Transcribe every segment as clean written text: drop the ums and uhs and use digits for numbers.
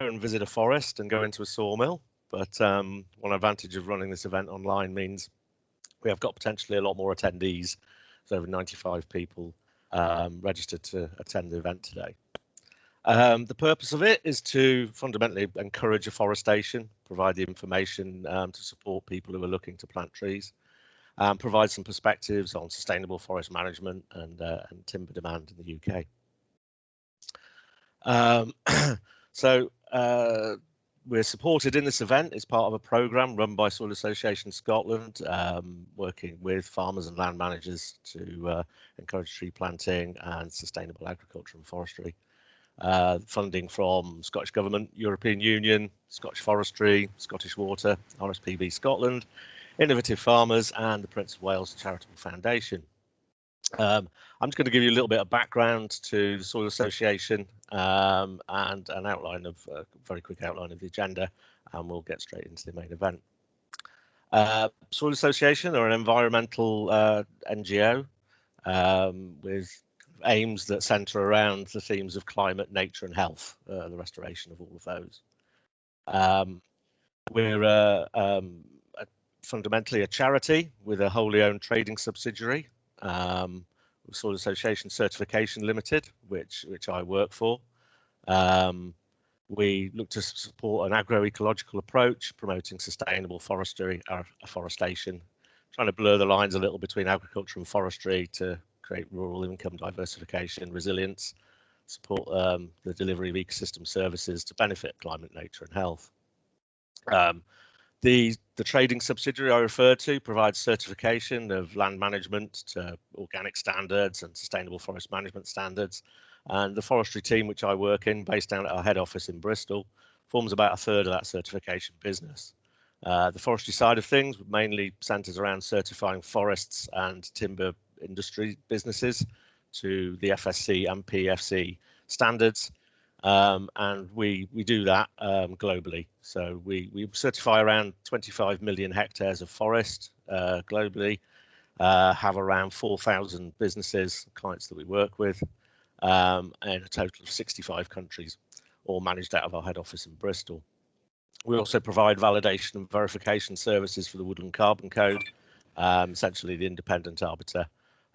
and visit a forest and go into a sawmill, but one advantage of running this event online means we have got potentially a lot more attendees. There's over 95 people registered to attend the event today. The purpose of it is to fundamentally encourage afforestation, provide the information to support people who are looking to plant trees, provide some perspectives on sustainable forest management and timber demand in the UK. So we're supported in this event as part of a programme run by Soil Association Scotland, working with farmers and land managers to encourage tree planting and sustainable agriculture and forestry. Funding from Scottish Government, European Union, Scottish Forestry, Scottish Water, RSPB Scotland, Innovative Farmers and the Prince of Wales Charitable Foundation. I'm just going to give you a little bit of background to the Soil Association and an outline of a very quick outline of the agenda, and we'll get straight into the main event. Soil Association are an environmental NGO with aims that centre around the themes of climate, nature and health, the restoration of all of those. We're fundamentally a charity with a wholly owned trading subsidiary, Soil Association Certification Limited, which I work for. We look to support an agroecological approach, promoting sustainable forestry, afforestation, trying to blur the lines a little between agriculture and forestry to create rural income diversification, resilience, support the delivery of ecosystem services to benefit climate, nature and health. The trading subsidiary I referred to provides certification of land management to organic standards and sustainable forest management standards. And the forestry team, which I work in, based down at our head office in Bristol, forms about a third of that certification business. The forestry side of things mainly centres around certifying forests and timber industry businesses to the FSC and PEFC standards, and we do that globally. So we certify around 25 million hectares of forest globally, have around 4,000 businesses, clients that we work with, in a total of 65 countries, all managed out of our head office in Bristol. We also provide validation and verification services for the Woodland Carbon Code, essentially the independent arbiter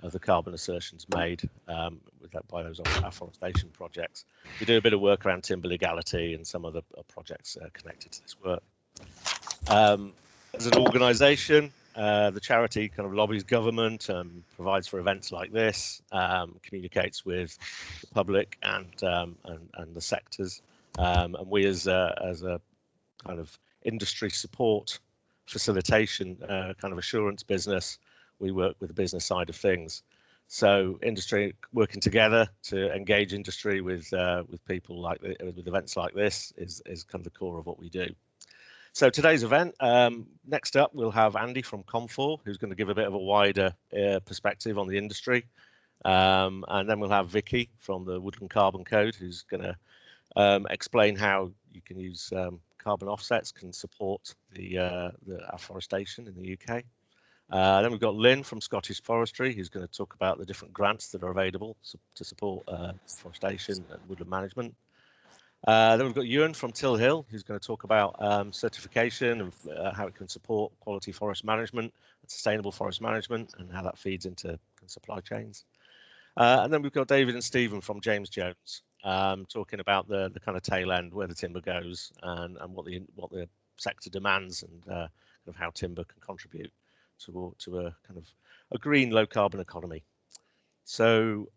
of the carbon assertions made by those afforestation projects. We do a bit of work around timber legality and some other projects connected to this work. As an organisation, the charity kind of lobbies government, provides for events like this, communicates with the public and the sectors, and we as a kind of industry support facilitation kind of assurance business, we work with the business side of things. So industry working together to engage industry with people like with events like this is kind of the core of what we do. So today's event, next up we'll have Andy from CONFOR, who's going to give a bit of a wider perspective on the industry, and then we'll have Vicky from the Woodland Carbon Code, who's going to explain how you can use carbon offsets can support the afforestation in the UK. Then we've got Lynn from Scottish Forestry, who's going to talk about the different grants that are available to support forestation and woodland management. Then we've got Ewan from Tilhill, who's going to talk about certification and how it can support quality forest management and sustainable forest management and how that feeds into supply chains. And then we've got David and Stephen from James Jones, talking about the kind of tail end, where the timber goes and what the sector demands and kind of how timber can contribute to a kind of a green low carbon economy. So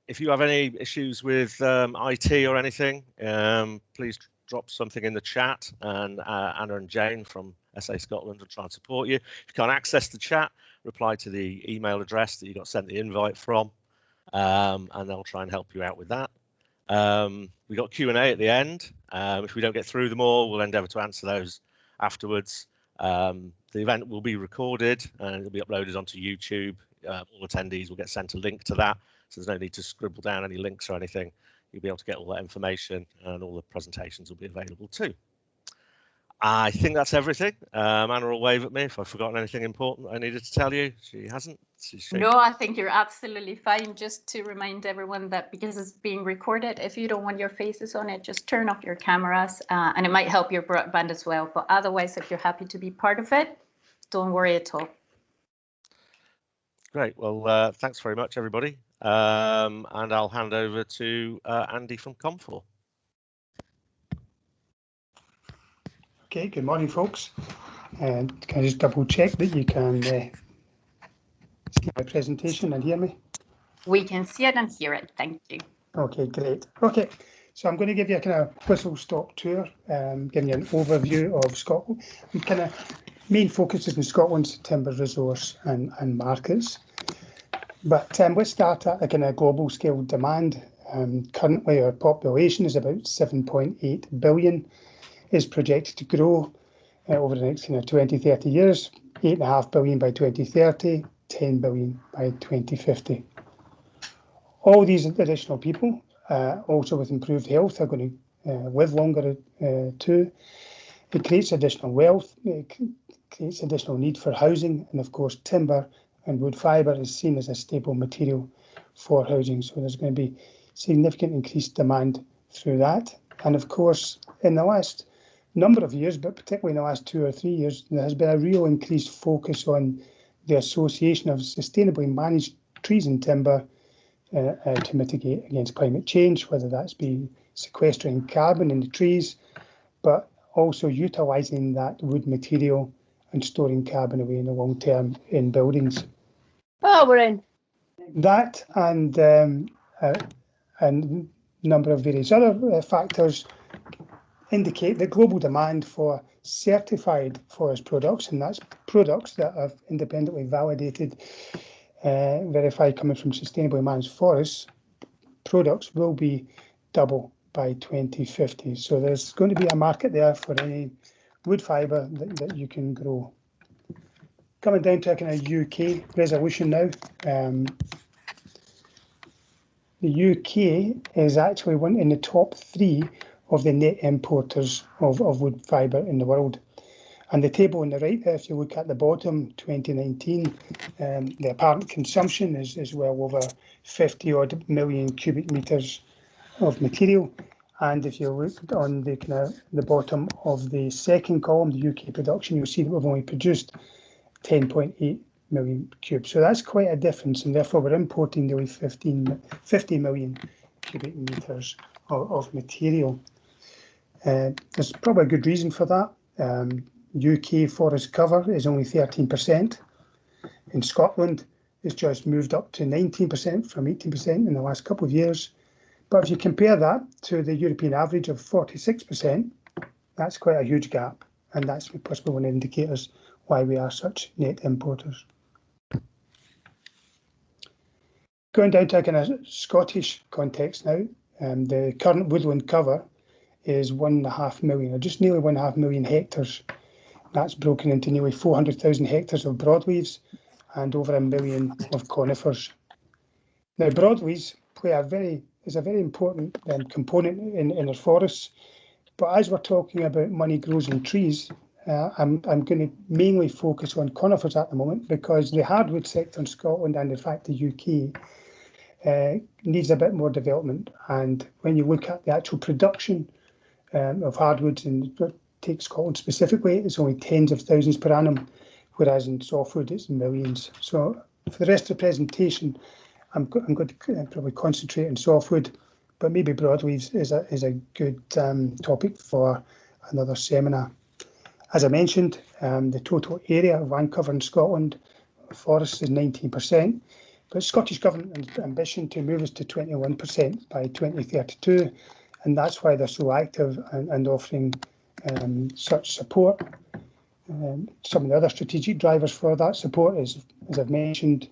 if you have any issues with IT or anything, please drop something in the chat, and Anna and Jane from SA Scotland will try and support you. If you can't access the chat, reply to the email address that you got sent the invite from, and they'll try and help you out with that. We got Q&A at the end. If we don't get through them all, we'll endeavour to answer those afterwards. The event will be recorded and it'll be uploaded onto YouTube. All attendees will get sent a link to that, so there's no need to scribble down any links or anything. You'll be able to get all that information, and all the presentations will be available too. I think that's everything. Anna will wave at me if I've forgotten anything important I needed to tell you. She hasn't. No, I think you're absolutely fine. Just to remind everyone that because it's being recorded, if you don't want your faces on it, just turn off your cameras, and it might help your broadband as well. But otherwise, if you're happy to be part of it, don't worry at all. Great. Well, thanks very much, everybody. And I'll hand over to Andy from CONFOR. Okay, good morning, folks. And can I just double check that you can see my presentation and hear me? We can see it and hear it. Thank you. Okay, great. Okay, so I'm going to give you a kind of whistle-stop tour, giving you an overview of Scotland. And kind of main focus is in Scotland's timber resource and markets. But let's start at a kind of global scale demand. Currently, our population is about 7.8 billion. Is projected to grow over the next 20, 30 years, 8.5 billion by 2030, 10 billion by 2050. All these additional people, also with improved health, are going to live longer too. It creates additional wealth, it creates additional need for housing, and of course timber and wood fibre is seen as a staple material for housing. So there's going to be significant increased demand through that. And of course, in the last number of years, but particularly in the last 2 or 3 years, there has been a real increased focus on the association of sustainably managed trees and timber to mitigate against climate change, whether that's be sequestering carbon in the trees, but also utilising that wood material and storing carbon away in the long term in buildings. Oh, we're in. That and a number of various other factors indicate that global demand for certified forest products, and that's products that are independently validated, verified coming from sustainably managed forests, products will be double by 2050. So there's going to be a market there for any wood fibre that you can grow. Coming down to a kind of UK resolution now. The UK is actually one in the top 3 of the net importers of wood fibre in the world. And the table on the right there, if you look at the bottom, 2019, the apparent consumption is well over 50 odd million cubic metres of material. And if you look on the the bottom of the second column, the UK production, you'll see that we've only produced 10.8 million cubes. So that's quite a difference, and therefore we're importing nearly 50 million cubic metres of material. There's probably a good reason for that. UK forest cover is only 13%. In Scotland, it's just moved up to 19% from 18% in the last couple of years. But if you compare that to the European average of 46%, that's quite a huge gap. And that's possibly one of the indicators why we are such net importers. Going down to a kind of Scottish context now, the current woodland cover is 1.5 million, or just nearly 1.5 million hectares. That's broken into nearly 400,000 hectares of broadleaves and over 1 million of conifers. Now, broadleaves is a very important component in our forests. But as we're talking about money grows in trees, I'm going to mainly focus on conifers at the moment, because the hardwood sector in Scotland and in fact the UK needs a bit more development. And when you look at the actual production of hardwoods, and take Scotland specifically, it's only tens of thousands per annum, whereas in softwood it's millions. So for the rest of the presentation, I'm going to probably concentrate on softwood, but maybe broadleaves is a good topic for another seminar. As I mentioned, the total area of land cover in Scotland forests is 19%, but Scottish Government ambition to move us to 21% by 2032, and that's why they're so active and offering such support. Some of the other strategic drivers for that support is, as I've mentioned,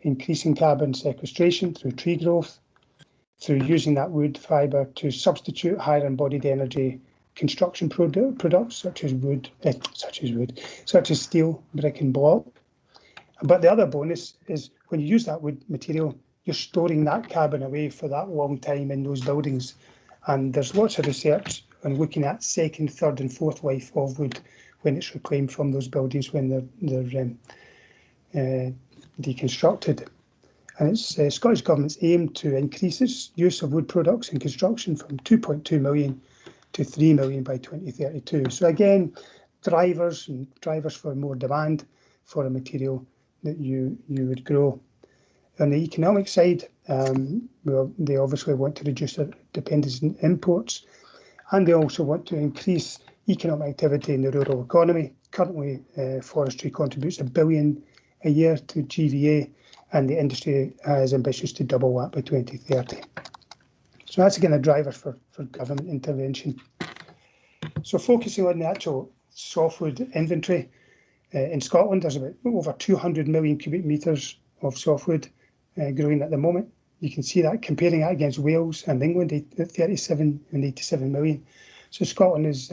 increasing carbon sequestration through tree growth, through using that wood fibre to substitute higher embodied energy construction products such as steel, brick and block. But the other bonus is when you use that wood material, you're storing that carbon away for that long time in those buildings, And there's lots of research on looking at second, third and fourth life of wood when it's reclaimed from those buildings when they're deconstructed. And it's Scottish Government's aim to increase its use of wood products in construction from 2.2 million to 3 million by 2032. So again, drivers for more demand for a material that you would grow. On the economic side, well, they obviously want to reduce their dependence on imports, and they also want to increase economic activity in the rural economy. Currently, forestry contributes $1 billion a year to GVA, and the industry has ambitions to double that by 2030. So that's again a driver for government intervention. So focusing on the actual softwood inventory, in Scotland there's about over 200 million cubic metres of softwood growing at the moment. You can see that comparing that against Wales and England at 37 and 87 million. So Scotland is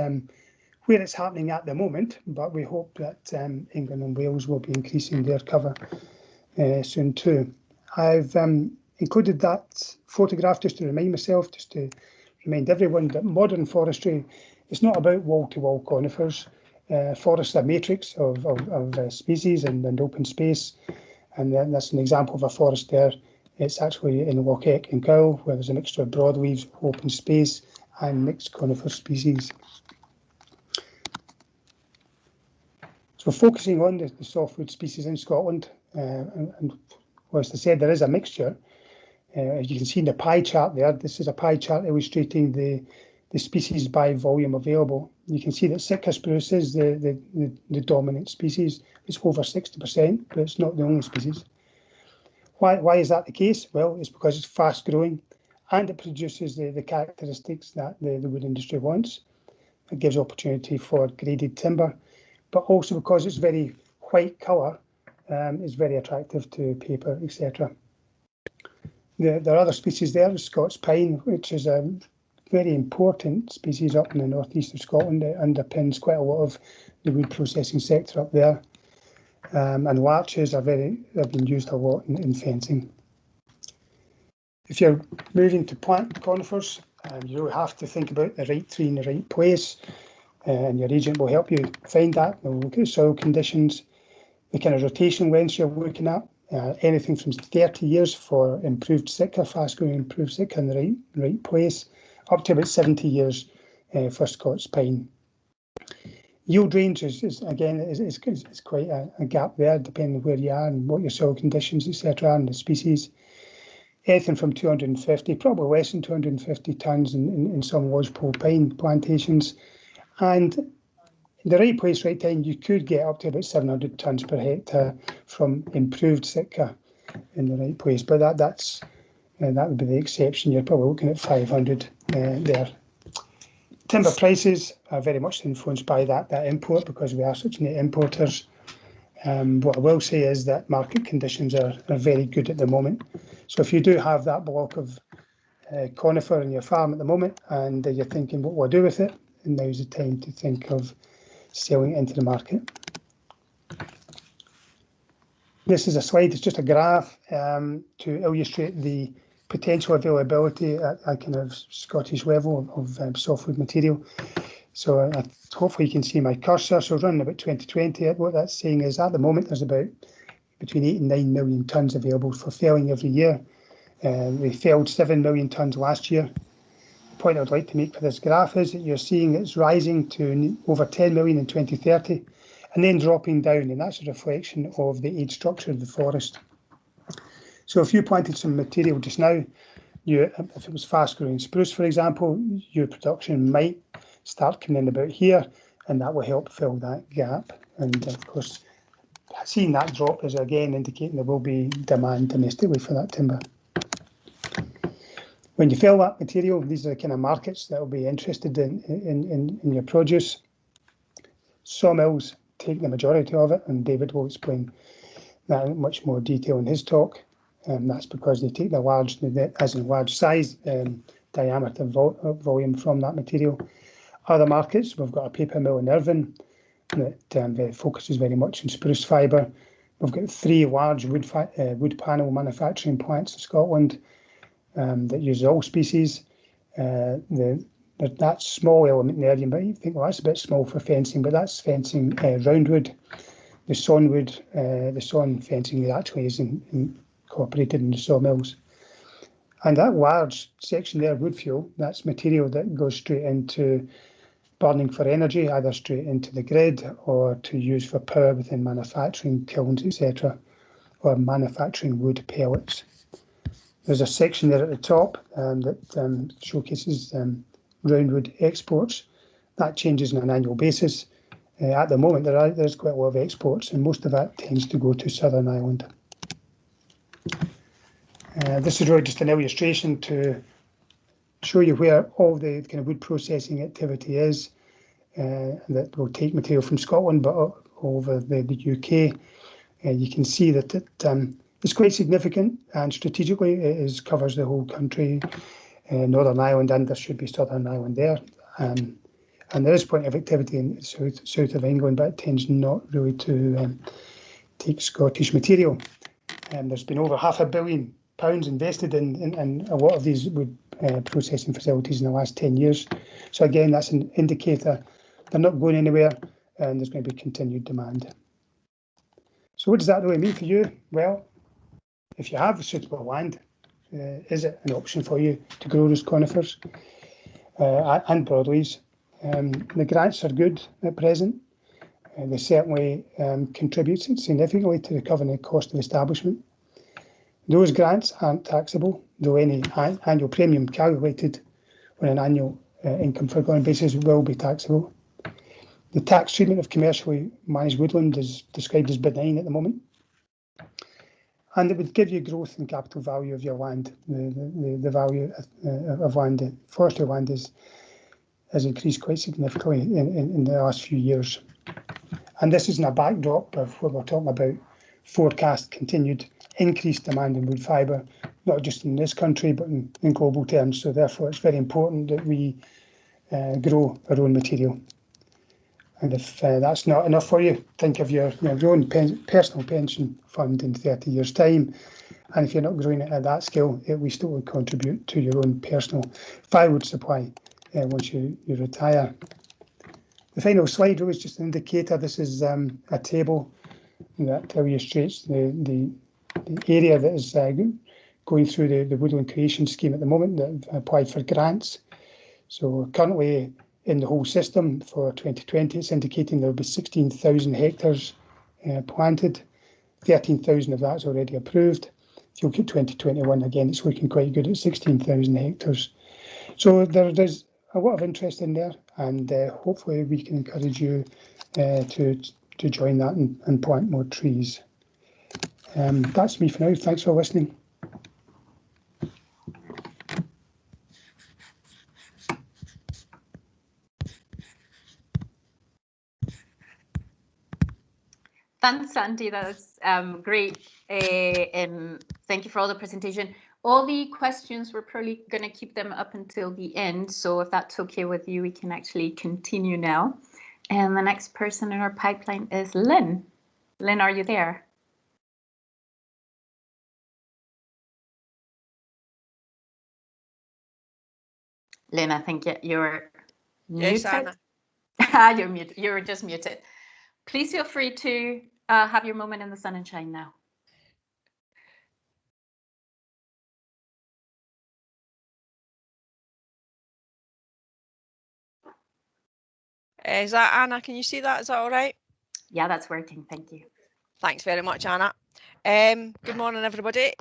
where it's happening at the moment, but we hope that England and Wales will be increasing their cover soon too. I've included that photograph just to remind myself, just to remind everyone that modern forestry is not about wall-to-wall conifers. Forests are a matrix of species and open space, and that's an example of a forest there. It's actually in Loch Eck and Cowell, where there's a mixture of broadleaves, open space and mixed conifer species. So focusing on the softwood species in Scotland, and as I said, there is a mixture. As you can see in the pie chart there, this is a pie chart illustrating the species by volume available. You can see that Sitka spruce is the dominant species. It's over 60%, but it's not the only species. Why is that the case? Well, it's because it's fast growing and it produces the characteristics that the wood industry wants. It gives opportunity for graded timber, but also because it's very white colour, it's very attractive to paper, etc. There are other species there, the Scots pine, which is a very important species up in the northeast of Scotland. It underpins quite a lot of the wood processing sector up there. And larches have been used a lot in fencing. If you're moving to plant conifers, you really have to think about the right tree in the right place, and your agent will help you find that. They'll look at soil conditions, the kind of rotation lengths you're looking at, anything from 30 years for improved Sitka, fast-growing improved Sitka in the right place, up to about 70 years for Scots pine. Yield range is quite a gap there, depending on where you are and what your soil conditions, etc., and the species. Anything from 250, probably less than 250 tonnes in some lodgepole pine plantations. And in the right place, right time, you could get up to about 700 tonnes per hectare from improved Sitka in the right place. But that would be the exception. You're probably looking at 500 there. Timber prices are very much influenced by that import, because we are such net importers. What I will say is that market conditions are very good at the moment. So if you do have that block of conifer in your farm at the moment and you're thinking, what will I do with it? And now's the time to think of selling it into the market. This is a slide, it's just a graph to illustrate the potential availability at a kind of Scottish level of softwood material. So hopefully you can see my cursor. So running about 2020, what that's saying is at the moment there's about between 8 and 9 million tonnes available for felling every year. We felled 7 million tonnes last year. The point I would like to make for this graph is that you're seeing it's rising to over 10 million in 2030 and then dropping down, and that's a reflection of the age structure of the forest. So if you planted some material just now, if it was fast-growing spruce, for example, your production might start coming in about here, and that will help fill that gap. And of course, seeing that drop is again indicating there will be demand domestically for that timber. When you fill that material, these are the kind of markets that will be interested in your produce. Sawmills take the majority of it, and David will explain that in much more detail in his talk. That's because they take the large size, diameter, volume from that material. Other markets, we've got a paper mill in Irvine that focuses very much on spruce fibre. We've got 3 large wood panel manufacturing plants in Scotland that use all species. that small element there, you might think, well, that's a bit small for fencing, but that's fencing roundwood. The sawnwood, the sawn fencing actually is incorporated in the sawmills. And that large section there, wood fuel, that's material that goes straight into burning for energy, either straight into the grid or to use for power within manufacturing kilns, etc., or manufacturing wood pellets. There's a section there at the top that showcases roundwood exports. That changes on an annual basis. At the moment, there's quite a lot of exports, and most of that tends to go to Southern Ireland. This is really just an illustration to show you where all the kind of wood processing activity is. That will take material from Scotland, but over the UK. You can see that it's quite significant, and strategically it covers the whole country, Northern Ireland, and there should be Southern Ireland there. And there is plenty of activity in the south of England, but it tends not really to take Scottish material. There's been over £500 million invested in a lot of these wood processing facilities in the last 10 years. So again, that's an indicator they're not going anywhere, and there's going to be continued demand. So what does that really mean for you? Well, if you have suitable land, is it an option for you to grow those conifers and broadleaves? The grants are good at present. They certainly contribute significantly to recovering the cost of establishment. Those grants aren't taxable, though any annual premium calculated on an annual income for going basis will be taxable. The tax treatment of commercially managed woodland is described as benign at the moment, and it would give you growth in capital value of your land. The value of land, forestry land, has increased quite significantly in the last few years. And this is in a backdrop of what we're talking about, forecast continued increased demand in wood fibre, not just in this country, but in global terms. So therefore, it's very important that we grow our own material. And if that's not enough for you, think of your own personal pension fund in 30 years' time. And if you're not growing it at that scale, we still will contribute to your own personal firewood supply once you retire. The final slide is just an indicator. This is a table that illustrates the area that is going through the woodland creation scheme at the moment that have applied for grants. So currently in the whole system for 2020, it's indicating there will be 16,000 hectares planted. 13,000 of that's already approved. If you look at 2021, again, it's looking quite good at 16,000 hectares. So there's a lot of interest in there, and hopefully we can encourage you to join that and plant more trees. That's me for now. Thanks for listening. Thanks, Sandy. That's great. And thank you for all the presentation. All the questions, we're probably going to keep them up until the end. So if that's okay with you, we can actually continue now. And the next person in our pipeline is Lynn. Lynn, are you there? Lynn, I think you're muted. Yes, Anna. You're muted. You're just muted. Please feel free to have your moment in the sun and shine now. Is that Anna? Can you see that? Is that all right? Yeah, that's working. Thank you. Thanks very much, Anna. Good morning, everybody.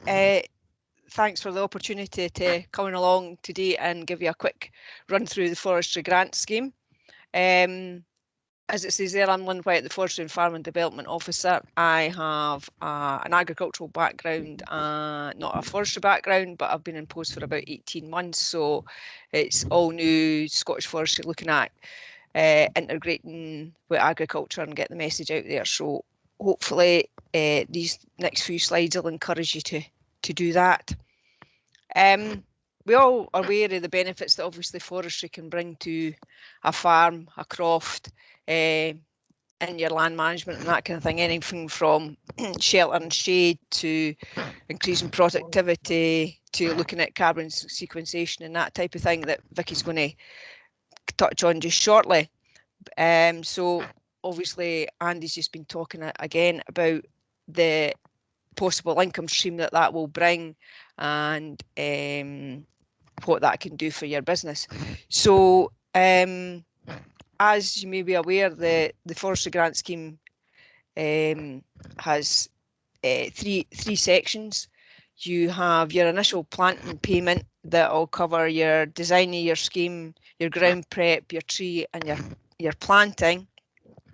Thanks for the opportunity to come along today and give you a quick run through the forestry grant scheme. As it says there, I'm Lynn White, the Forestry and Farming Development Officer. I have an agricultural background, not a forestry background, but I've been in post for about 18 months. So it's all new Scottish forestry, looking at integrating with agriculture and get the message out there. So hopefully these next few slides will encourage you to do that. We all are aware of the benefits that obviously forestry can bring to a farm, a croft, in your land management and that kind of thing, anything from shelter and shade to increasing productivity to looking at carbon sequestration and that type of thing that Vicky's going to touch on just shortly. So obviously Andy's just been talking again about the possible income stream that will bring and what that can do for your business. So as you may be aware, the Forestry Grant Scheme has three sections. You have your initial planting payment that will cover your design of your scheme, your ground prep, your tree and your planting.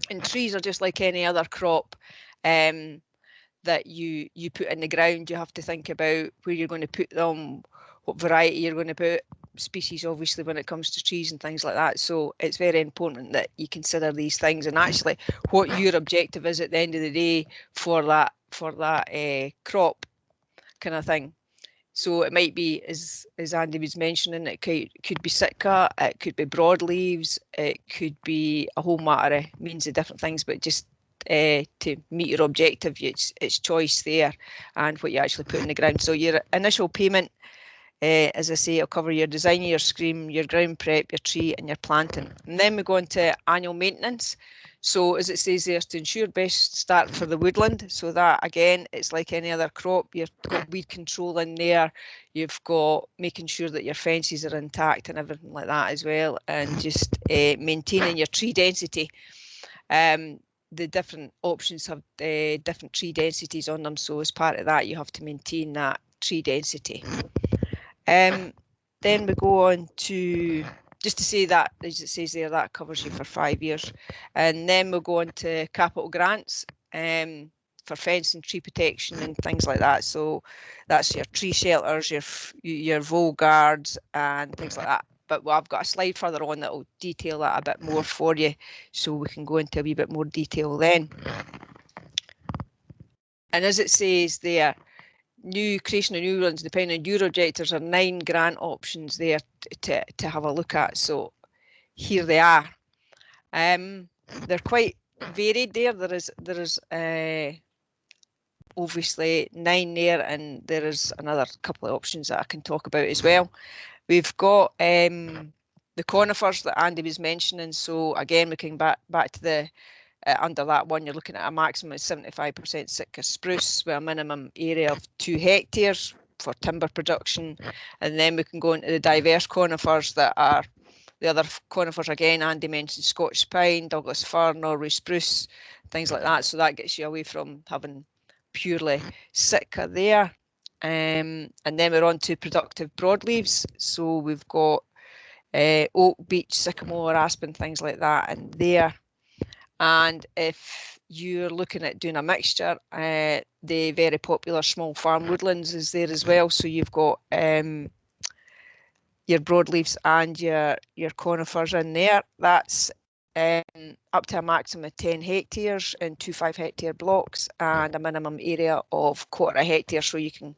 And trees are just like any other crop that you put in the ground. You have to think about where you're going to put them, what variety you're going to put, species obviously when it comes to trees and things like that. So it's very important that you consider these things and actually what your objective is at the end of the day for that crop kind of thing. So it might be, as Andy was mentioning, it could be Sitka, it could be broadleaves, it could be a whole matter of means of different things, but just to meet your objective, it's choice there and what you actually put in the ground. So your initial payment, as I say, it'll cover your design of your scheme, your ground prep, your tree and your planting. And then we go into annual maintenance. So as it says there, to ensure best start for the woodland. So that again, it's like any other crop. You've got weed control in there. You've got making sure that your fences are intact and everything like that as well. And just maintaining your tree density. The different options have different tree densities on them. So as part of that, you have to maintain that tree density. Then we go on to, just to say that, as it says there, that covers you for 5 years. And then we'll go on to capital grants for fence and tree protection and things like that. So that's your tree shelters, your vole guards and things like that. But I've got a slide further on that will detail that a bit more for you, so we can go into a wee bit more detail then. And as it says there, creation of new ones, depending on your objectives, are 9 grant options there to have a look at. So here they are. They're quite varied there. There is obviously 9 there, and there is another couple of options that I can talk about as well. We've got the conifers that Andy was mentioning. So again, we can back to the under that one, you're looking at a maximum of 75% Sitka spruce with a minimum area of 2 hectares for timber production. And then we can go into the diverse conifers that are the other conifers again. Andy mentioned Scotch pine, Douglas fir, Norway spruce, things like that. So that gets you away from having purely Sitka there. And then we're on to productive broadleaves. So we've got oak, beech, sycamore, aspen, things like that in there. And if you're looking at doing a mixture, the very popular small farm woodlands is there as well. So you've got your broadleaves and your conifers in there. That's up to a maximum of 10 hectares in 2 5-hectare blocks and a minimum area of 1/4 hectare. So you can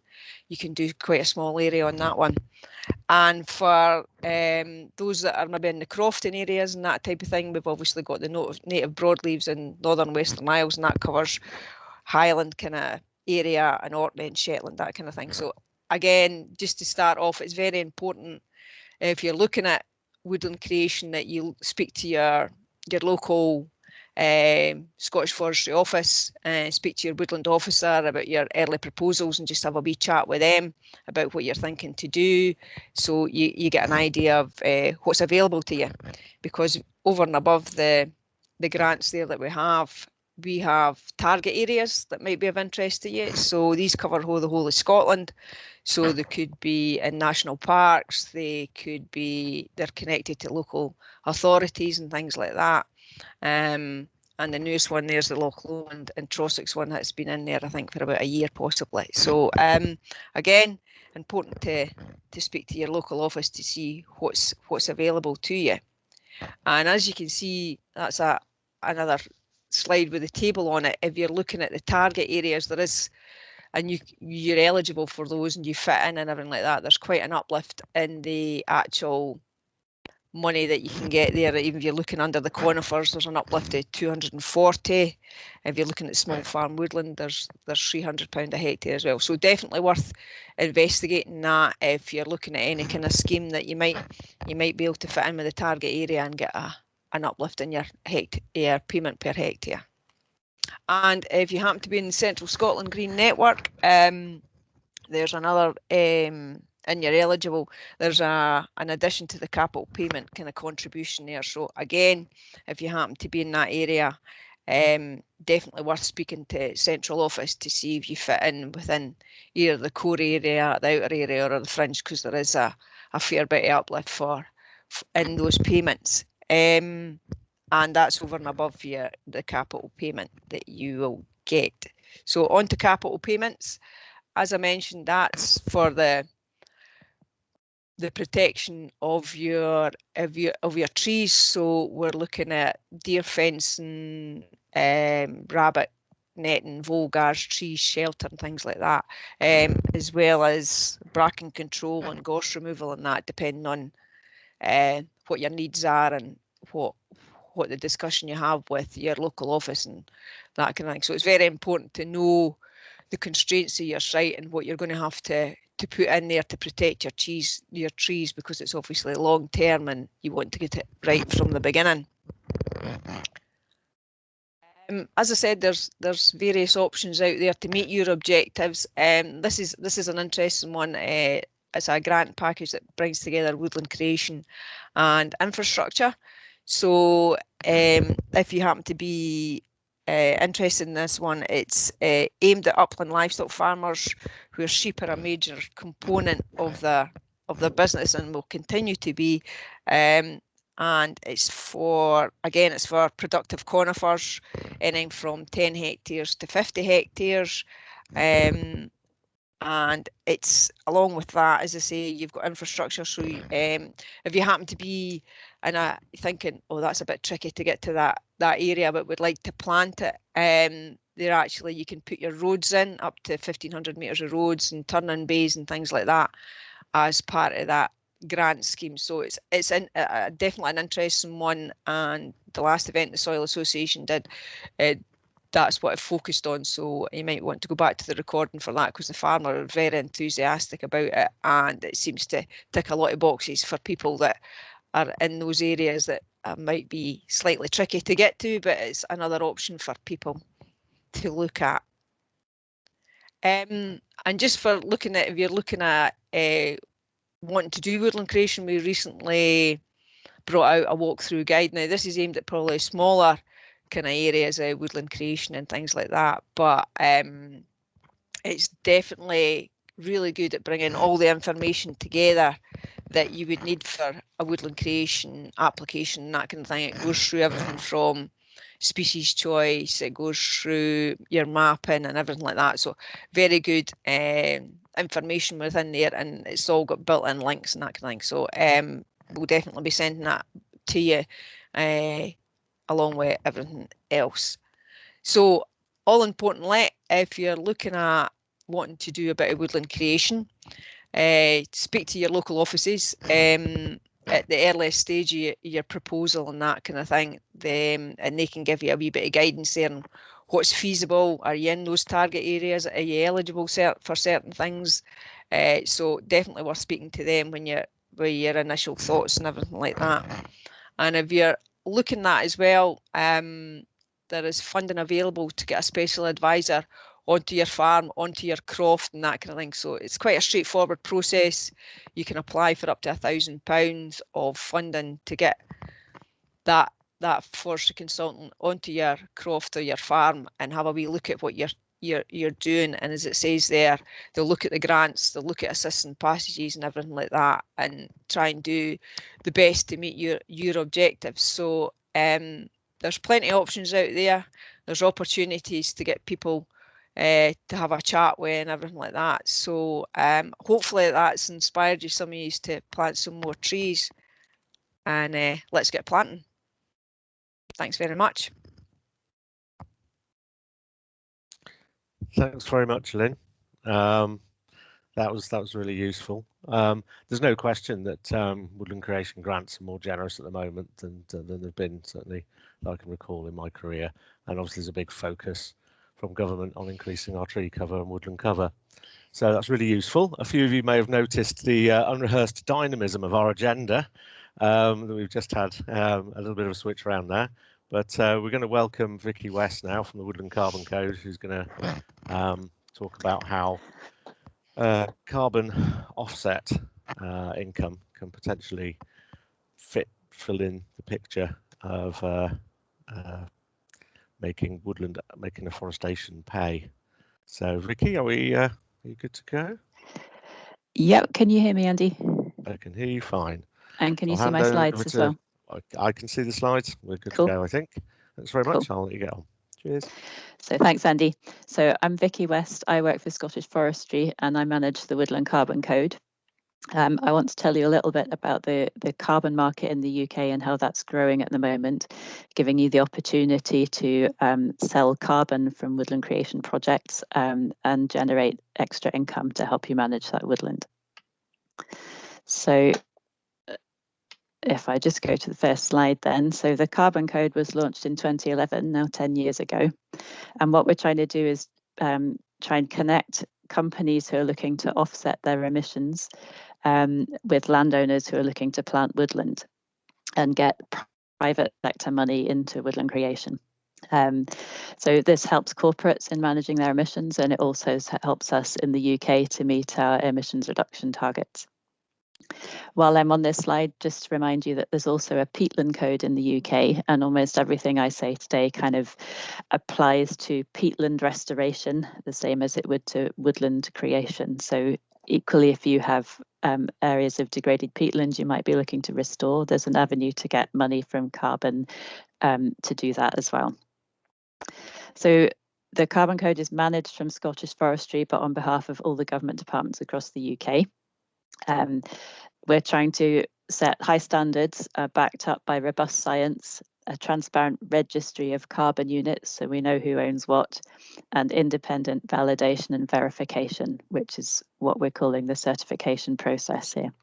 do quite a small area on that one. And for those that are maybe in the crofting areas and that type of thing, we've obviously got the native broadleaves in Northern Western Isles, and that covers Highland kind of area and Orkney and Shetland, that kind of thing. So again, just to start off, it's very important if you're looking at woodland creation that you speak to your local Scottish Forestry office, speak to your woodland officer about your early proposals and just have a wee chat with them about what you're thinking to do, so you get an idea of what's available to you. Because over and above the grants there that we have target areas that might be of interest to you. So these cover the whole of Scotland. So they could be in national parks, they're connected to local authorities and things like that. And the newest one there's the Loch Lomond and Trossachs one that's been in there, I think, for about a year possibly. So again, important to speak to your local office to see what's available to you. And as you can see, that's another slide with a table on it. If you're looking at the target areas, there is, and you're eligible for those and you fit in and everything like that, there's quite an uplift in the actual money that you can get there. Even if you're looking under the conifers, there's an uplift to 240. If you're looking at small farm woodland, there's £300 a hectare as well. So definitely worth investigating that if you're looking at any kind of scheme that you might be able to fit in with the target area and get an uplift in your payment per hectare. And if you happen to be in the Central Scotland Green Network, there's another, and you're eligible, there's an addition to the capital payment kind of contribution there. So again, if you happen to be in that area, definitely worth speaking to Central Office to see if you fit in within either the core area, the outer area, or the fringe, because there is a fair bit of uplift in those payments. And that's over and above the capital payment that you will get. So on to capital payments. As I mentioned, that's for the protection of your trees. So we're looking at deer fencing, rabbit netting, volgars, tree shelter and things like that, as well as bracken control and gorse removal and that, depending on what your needs are and what the discussion you have with your local office and that kind of thing. So it's very important to know the constraints of your site and what you're going to have to put in there to protect your trees, because it's obviously long term and you want to get it right from the beginning. As I said, there's various options out there to meet your objectives. This is an interesting one. It's a grant package that brings together woodland creation and infrastructure. So if you happen to be interested in this one, it's aimed at upland livestock farmers where sheep are a major component of their business and will continue to be. And it's for productive conifers, anything from 10 hectares to 50 hectares. And it's along with that, as I say, you've got infrastructure. So if you happen to be thinking, oh, that's a bit tricky to get to that area, but would like to plant it, you can put your roads in, up to 1,500 metres of roads and turn-in bays and things like that as part of that grant scheme. So it's definitely an interesting one. And the last event the Soil Association did, that's what it focused on. So you might want to go back to the recording for that, because the farmer are very enthusiastic about it, and it seems to tick a lot of boxes for people that are in those areas that might be slightly tricky to get to, but it's another option for people to look at. And just for looking at, if you're looking at wanting to do woodland creation, we recently brought out a walkthrough guide. Now this is aimed at probably smaller kind of areas of woodland creation and things like that, but it's definitely really good at bringing all the information together that you would need for a woodland creation application and that kind of thing. It goes through everything from species choice, it goes through your mapping and everything like that. So very good information within there, and it's all got built-in links and that kind of thing. So we'll definitely be sending that to you along with everything else. So all importantly, if you're looking at wanting to do a bit of woodland creation, speak to your local offices at the earliest stage of your proposal and that kind of thing, and they can give you a wee bit of guidance there on what's feasible. Are you in those target areas? Are you eligible for certain things? So definitely worth speaking to them when with your initial thoughts and everything like that. And if you're looking at as well, there is funding available to get a special advisor onto your farm, onto your croft and that kind of thing. So it's quite a straightforward process. You can apply for up to £1,000 of funding to get that forestry consultant onto your croft or your farm and have a wee look at what you're doing. And as it says there, they'll look at the grants, they'll look at assisting passages and everything like that, and try and do the best to meet your objectives. So there's plenty of options out there. There's opportunities to get people to have a chat with and everything like that. So hopefully that's inspired you, some of you, to plant some more trees, and let's get planting. Thanks very much. Thanks very much, Lynn. that was really useful. There's no question that woodland creation grants are more generous at the moment than they've been, certainly that I can recall in my career. And obviously there's a big focus from government on increasing our tree cover and woodland cover. So that's really useful. A few of you may have noticed the unrehearsed dynamism of our agenda. That we've just had a little bit of a switch around there. But we're going to welcome Vicky West now from the Woodland Carbon Code, who's going to talk about how carbon offset income can potentially fill in the picture of making afforestation pay. So Vicky, are you good to go? Yep. Can you hear me, Andy? I can hear you fine. And can you see my slides as well? I can see the slides. We're good Cool. to go, I think. Thanks very much. I'll let you get on. Cheers. So thanks, Andy. So I'm Vicky West. I work for Scottish Forestry and I manage the Woodland Carbon Code. I want to tell you a little bit about the carbon market in the UK and how that's growing at the moment, giving you the opportunity to sell carbon from woodland creation projects and generate extra income to help you manage that woodland. So if I just go to the first slide then, so the Carbon Code was launched in 2011, now 10 years ago. And what we're trying to do is try and connect companies who are looking to offset their emissions with landowners who are looking to plant woodland and get private sector money into woodland creation. So this helps corporates in managing their emissions, and it also helps us in the UK to meet our emissions reduction targets. While I'm on this slide, just to remind you that there's also a Peatland Code in the UK, and almost everything I say today kind of applies to peatland restoration, the same as it would to woodland creation. So equally, if you have areas of degraded peatland you might be looking to restore, there's an avenue to get money from carbon to do that as well. So the Carbon Code is managed from Scottish Forestry, but on behalf of all the government departments across the UK. We're trying to set high standards backed up by robust science, a transparent registry of carbon units, so we know who owns what, and independent validation and verification, which is what we're calling the certification process here.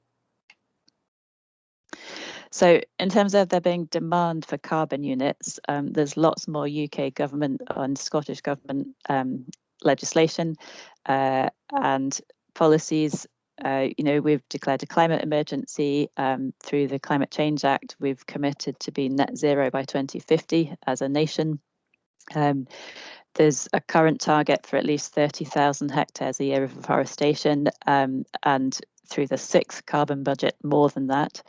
So in terms of there being demand for carbon units, there's lots more UK government and Scottish government legislation and policies. We've declared a climate emergency through the Climate Change Act. We've committed to be net zero by 2050 as a nation. There's a current target for at least 30,000 hectares a year of afforestation, and through the 6th carbon budget, more than that.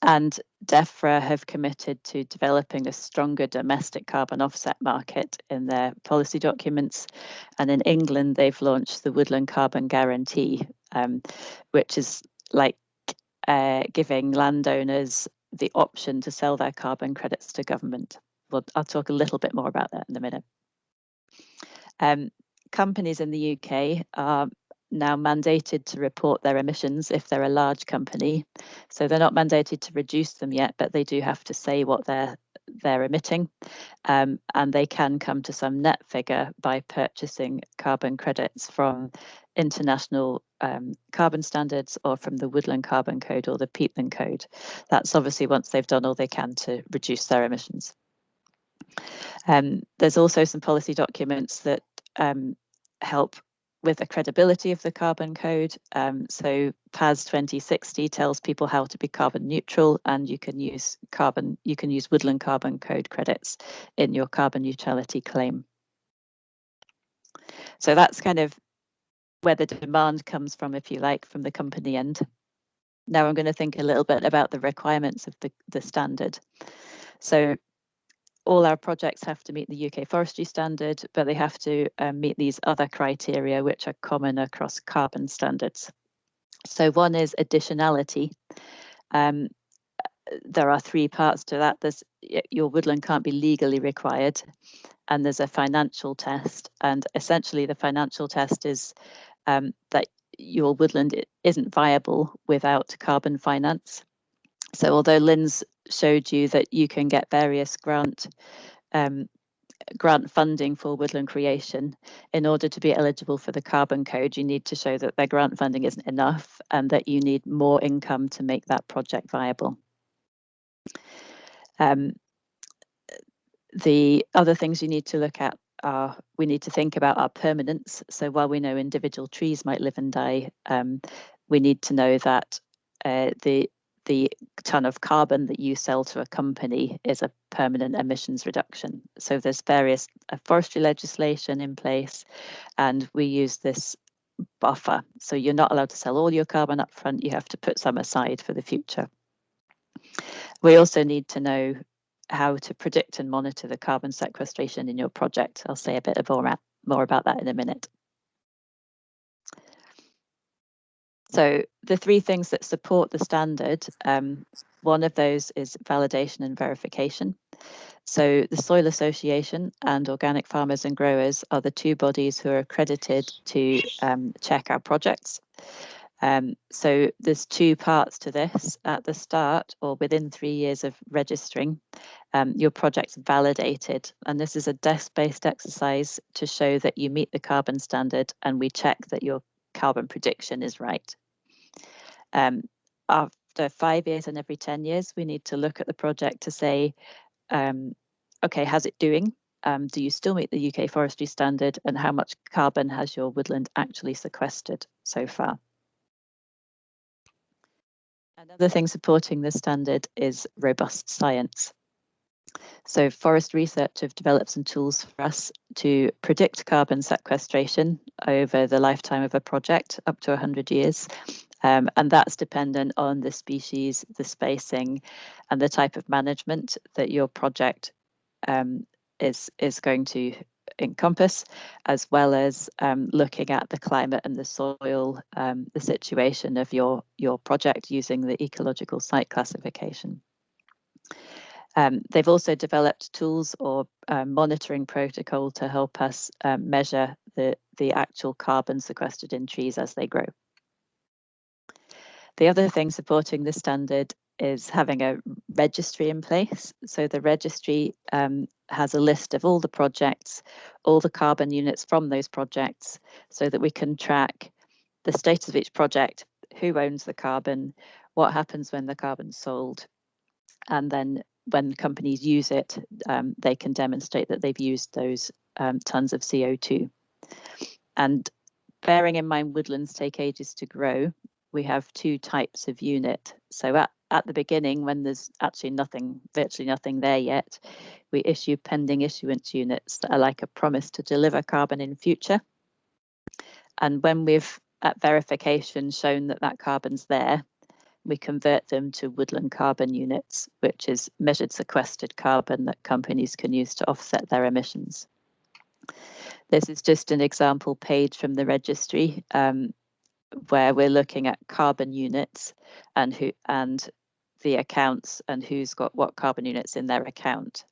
And DEFRA have committed to developing a stronger domestic carbon offset market in their policy documents. And in England, they've launched the Woodland Carbon Guarantee, which is like giving landowners the option to sell their carbon credits to government. Well, I'll talk a little bit more about that in a minute. Companies in the UK are now mandated to report their emissions if they're a large company. So they're not mandated to reduce them yet, but they do have to say what they're emitting. And they can come to some net figure by purchasing carbon credits from international carbon standards or from the Woodland Carbon Code or the Peatland Code. That's obviously once they've done all they can to reduce their emissions. There's also some policy documents that help with the credibility of the Carbon Code. So PAS 2060 tells people how to be carbon neutral, and you can use Woodland Carbon Code credits in your carbon neutrality claim. So that's kind of where the demand comes from, if you like, from the company end. Now I'm going to think a little bit about the requirements of the standard. So all our projects have to meet the UK Forestry Standard, but they have to meet these other criteria which are common across carbon standards. So one is additionality. There are 3 parts to that. Your woodland can't be legally required, and there's a financial test. And essentially the financial test is that your woodland isn't viable without carbon finance. So although Lynn's showed you that you can get various grant grant funding for woodland creation, in order to be eligible for the carbon code, you need to show that their grant funding isn't enough and that you need more income to make that project viable. The other things you need to look at are, we need to think about our permanence. So while we know individual trees might live and die, we need to know that the ton of carbon that you sell to a company is a permanent emissions reduction. So there's various forestry legislation in place, and we use this buffer. So you're not allowed to sell all your carbon up front, you have to put some aside for the future. We also need to know how to predict and monitor the carbon sequestration in your project. I'll say a bit more about that in a minute. So the three things that support the standard, one of those is validation and verification. So the Soil Association and Organic Farmers and Growers are the two bodies who are accredited to check our projects. So there's two parts to this. At the start, or within 3 years of registering, your project's validated, and this is a desk-based exercise to show that you meet the carbon standard, and we check that your carbon prediction is right. After 5 years and every 10 years, we need to look at the project to say, okay, how's it doing? Do you still meet the UK forestry standard, and how much carbon has your woodland actually sequestered so far? Another thing supporting this standard is robust science. So Forest Research have developed some tools for us to predict carbon sequestration over the lifetime of a project, up to 100 years. And that's dependent on the species, the spacing, and the type of management that your project is going to encompass, as well as looking at the climate and the soil, the situation of your project using the ecological site classification. They've also developed tools or monitoring protocol to help us measure the actual carbon sequestered in trees as they grow. The other thing supporting the standard is having a registry in place. So the registry has a list of all the projects, all the carbon units from those projects, so that we can track the status of each project, who owns the carbon, what happens when the carbon's sold, and then when companies use it, they can demonstrate that they've used those tons of CO2. And bearing in mind woodlands take ages to grow, we have two types of unit. So at the beginning, when there's actually nothing, virtually nothing there yet, we issue pending issuance units that are like a promise to deliver carbon in future. And when we've, at verification, shown that that carbon's there, we convert them to woodland carbon units, which is measured sequestered carbon that companies can use to offset their emissions. This is just an example page from the registry, where we're looking at carbon units and the accounts and who's got what carbon units in their account.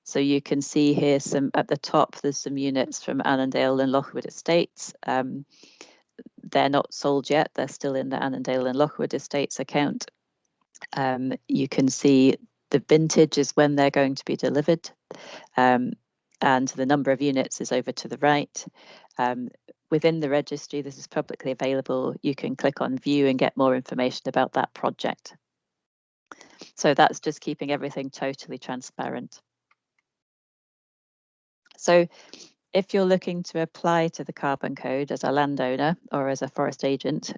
So you can see here some at the top, there's some units from Annandale and Lochwood estates. They're not sold yet, they're still in the Annandale and Lochwood estates account. You can see the vintage is when they're going to be delivered, and the number of units is over to the right. Within the registry, this is publicly available. You can click on view and get more information about that project. So that's just keeping everything totally transparent. So if you're looking to apply to the carbon code as a landowner or as a forest agent,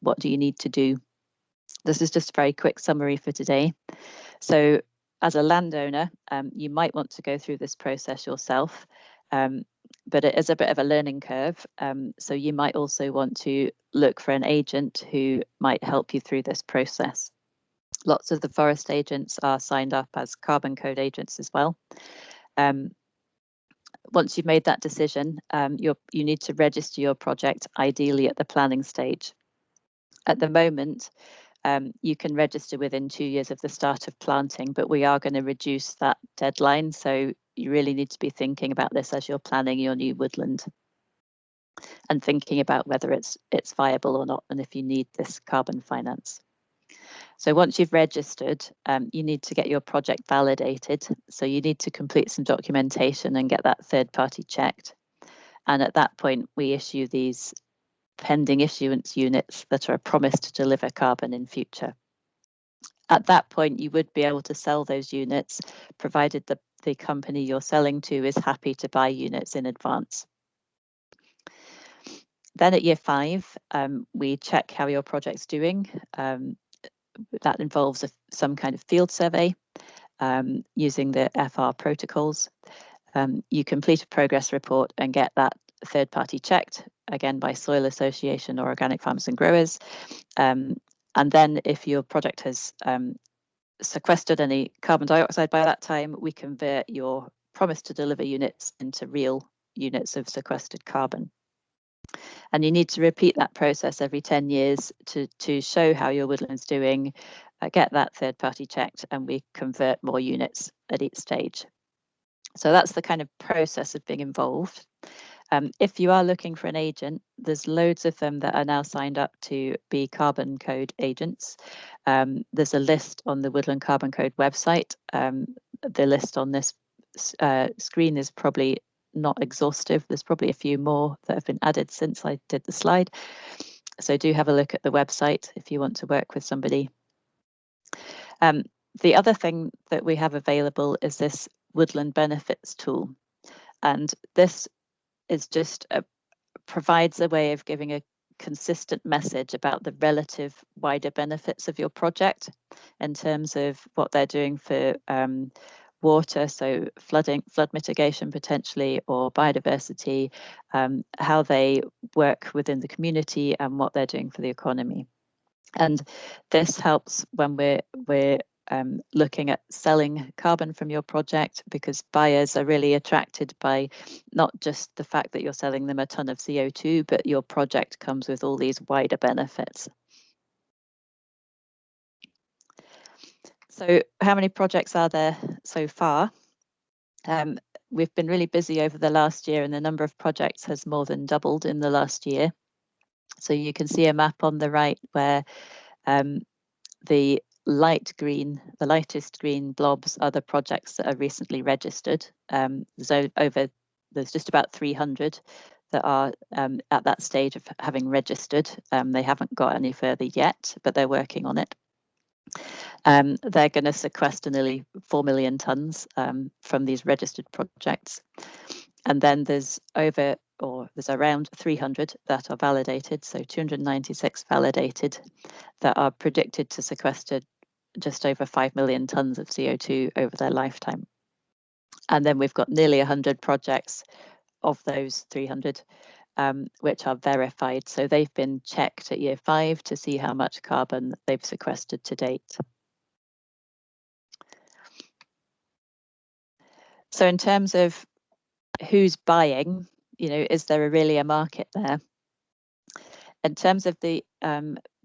what do you need to do? This is just a very quick summary for today. So as a landowner, you might want to go through this process yourself. But it is a bit of a learning curve. So you might also want to look for an agent who might help you through this process. Lots of the forest agents are signed up as carbon code agents as well. Once you've made that decision, you need to register your project, ideally at the planning stage. At the moment, you can register within 2 years of the start of planting, but we are going to reduce that deadline. So you really need to be thinking about this as you're planning your new woodland and thinking about whether it's viable or not, and if you need this carbon finance. So once you've registered, you need to get your project validated. So you need to complete some documentation and get that third party checked. And at that point, we issue these pending issuance units that are a promise to deliver carbon in future. At that point, you would be able to sell those units, provided the company you're selling to is happy to buy units in advance. Then at year 5, we check how your project's doing. That involves some kind of field survey using the FR protocols. You complete a progress report and get that third party checked, again by Soil Association or Organic Farmers and Growers. And then if your project has sequestered any carbon dioxide by that time, we convert your promise to deliver units into real units of sequestered carbon. And you need to repeat that process every 10 years to show how your woodland's doing, get that third party checked, and we convert more units at each stage. So that's the kind of process of being involved. If you are looking for an agent, there's loads of them that are now signed up to be Carbon Code agents. There's a list on the Woodland Carbon Code website. The list on this screen is probably not exhaustive. There's probably a few more that have been added since I did the slide. So do have a look at the website if you want to work with somebody. The other thing that we have available is this Woodland Benefits tool. And this is just provides a way of giving a consistent message about the relative wider benefits of your project in terms of what they're doing for water, so flood mitigation potentially, or biodiversity, how they work within the community and what they're doing for the economy. And this helps when we're looking at selling carbon from your project, because buyers are really attracted by not just the fact that you're selling them a ton of CO2, but your project comes with all these wider benefits. So how many projects are there so far? We've been really busy over the last year, and the number of projects has more than doubled in the last year. So you can see a map on the right where the lightest green blobs are the projects that are recently registered. There's just about 300 that are at that stage of having registered. They haven't got any further yet, but they're working on it. They're going to sequester nearly 4 million tonnes from these registered projects. And then there's around 300 that are validated, so 296 validated, that are predicted to sequester just over 5 million tonnes of CO2 over their lifetime. And then we've got nearly 100 projects of those 300 which are verified. So they've been checked at year 5 to see how much carbon they've sequestered to date. So in terms of who's buying, is there really a market there? In terms of the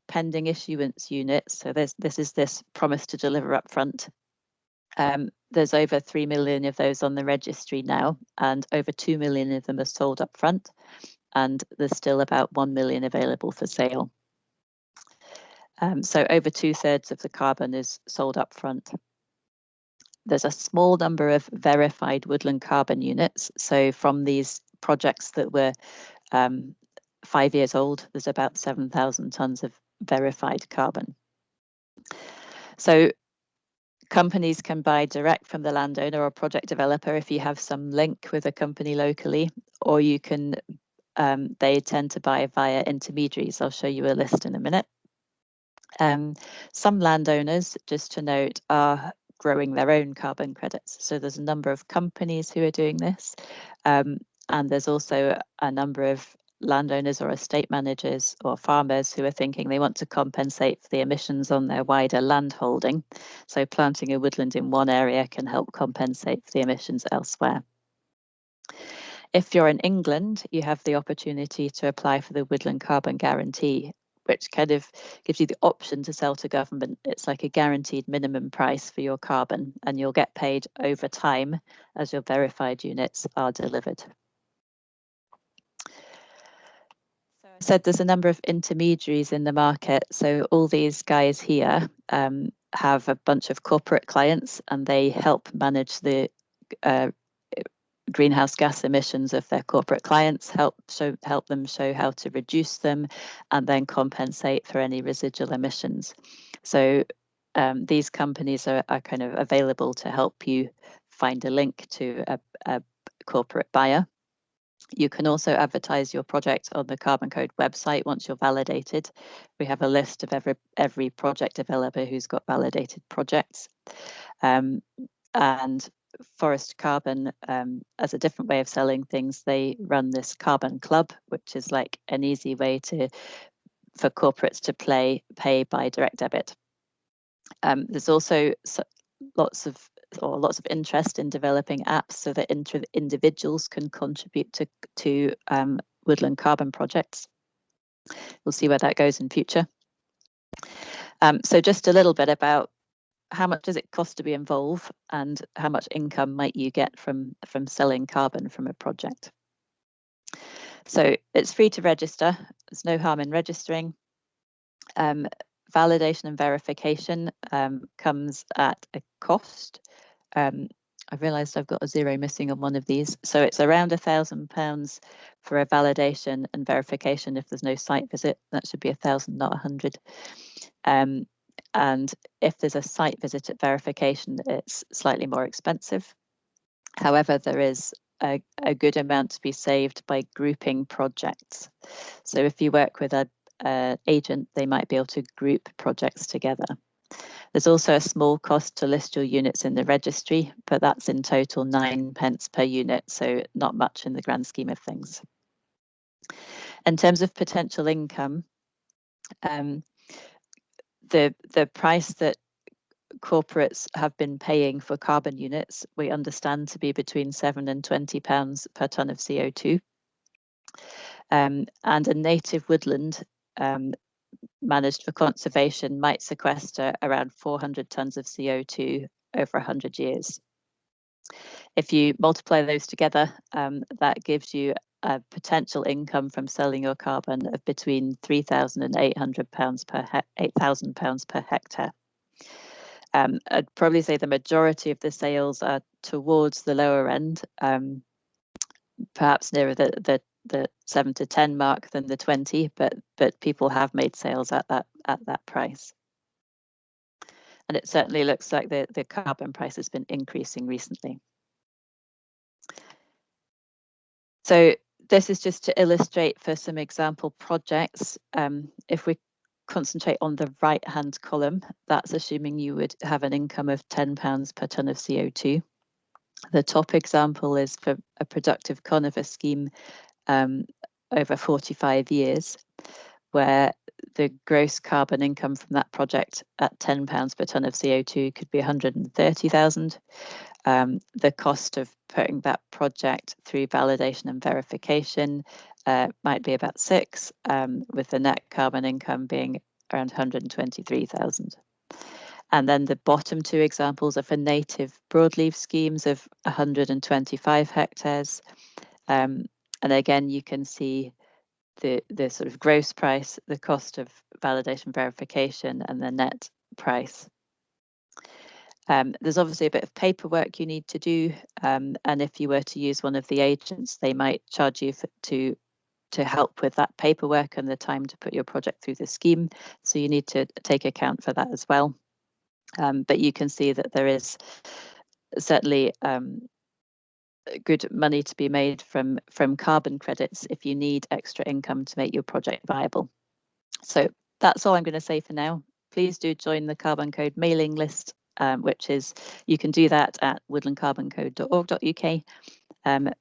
pending issuance units, so this is this promise to deliver upfront. There's over 3 million of those on the registry now, and over 2 million of them are sold upfront, and there's still about 1 million available for sale. So over 2/3 of the carbon is sold upfront. There's a small number of verified woodland carbon units. So from these projects that were 5 years old, there's about 7,000 tonnes of verified carbon. So companies can buy direct from the landowner or project developer if you have some link with a company locally, or you can, they tend to buy via intermediaries. I'll show you a list in a minute. Some landowners, just to note, are growing their own carbon credits. So there's a number of companies who are doing this. And there's also a number of landowners or estate managers or farmers who are thinking they want to compensate for the emissions on their wider land holding. So planting a woodland in one area can help compensate for the emissions elsewhere. If you're in England, you have the opportunity to apply for the Woodland Carbon Guarantee, which kind of gives you the option to sell to government. It's like a guaranteed minimum price for your carbon, and you'll get paid over time as your verified units are delivered. So I said there's a number of intermediaries in the market. So all these guys here have a bunch of corporate clients, and they help manage the greenhouse gas emissions of their corporate clients, help them show how to reduce them, and then compensate for any residual emissions. So these companies are kind of available to help you find a link to a corporate buyer. You can also advertise your project on the Carbon Code website once you're validated. We have a list of every project developer who's got validated projects. And Forest Carbon, as a different way of selling things, they run this Carbon Club, which is like an easy way for corporates to pay by direct debit. There's also lots of interest in developing apps so that individuals can contribute to woodland carbon projects. We'll see where that goes in future. So just a little bit about how much does it cost to be involved, and how much income might you get from selling carbon from a project. So it's free to register. There's no harm in registering. Validation and verification comes at a cost. I've realised I've got a zero missing on one of these. So it's around £1,000 for a validation and verification if there's no site visit. That should be 1,000, not 100. And if there's a site visit at verification, it's slightly more expensive. However, there is a good amount to be saved by grouping projects. So if you work with an agent, they might be able to group projects together. There's also a small cost to list your units in the registry, but that's in total 9p per unit, so not much in the grand scheme of things. In terms of potential income, the price that corporates have been paying for carbon units, we understand to be between £7 and £20 per tonne of CO2. And a native woodland managed for conservation might sequester around 400 tonnes of CO2 over 100 years. If you multiply those together, that gives you a potential income from selling your carbon of between £3,000 and £8,000 per hectare. I'd probably say the majority of the sales are towards the lower end, perhaps nearer the 7 to 10 mark than the 20, but people have made sales at that price. And it certainly looks like the carbon price has been increasing recently. So this is just to illustrate for some example projects. If we concentrate on the right-hand column, that's assuming you would have an income of £10 per tonne of CO2. The top example is for a productive conifer scheme over 45 years, where the gross carbon income from that project at £10 per tonne of CO2 could be 130,000. The cost of putting that project through validation and verification might be about 6, with the net carbon income being around 123,000. And then the bottom two examples are for native broadleaf schemes of 125 hectares. And again, you can see the sort of gross price, the cost of validation verification, and the net price. There's obviously a bit of paperwork you need to do, and if you were to use one of the agents, they might charge you to help with that paperwork and the time to put your project through the scheme. So you need to take account for that as well. But you can see that there is certainly good money to be made from carbon credits if you need extra income to make your project viable. So that's all I'm going to say for now. Please do join the Carbon Code mailing list, which is, you can do that at woodlandcarboncode.org.uk.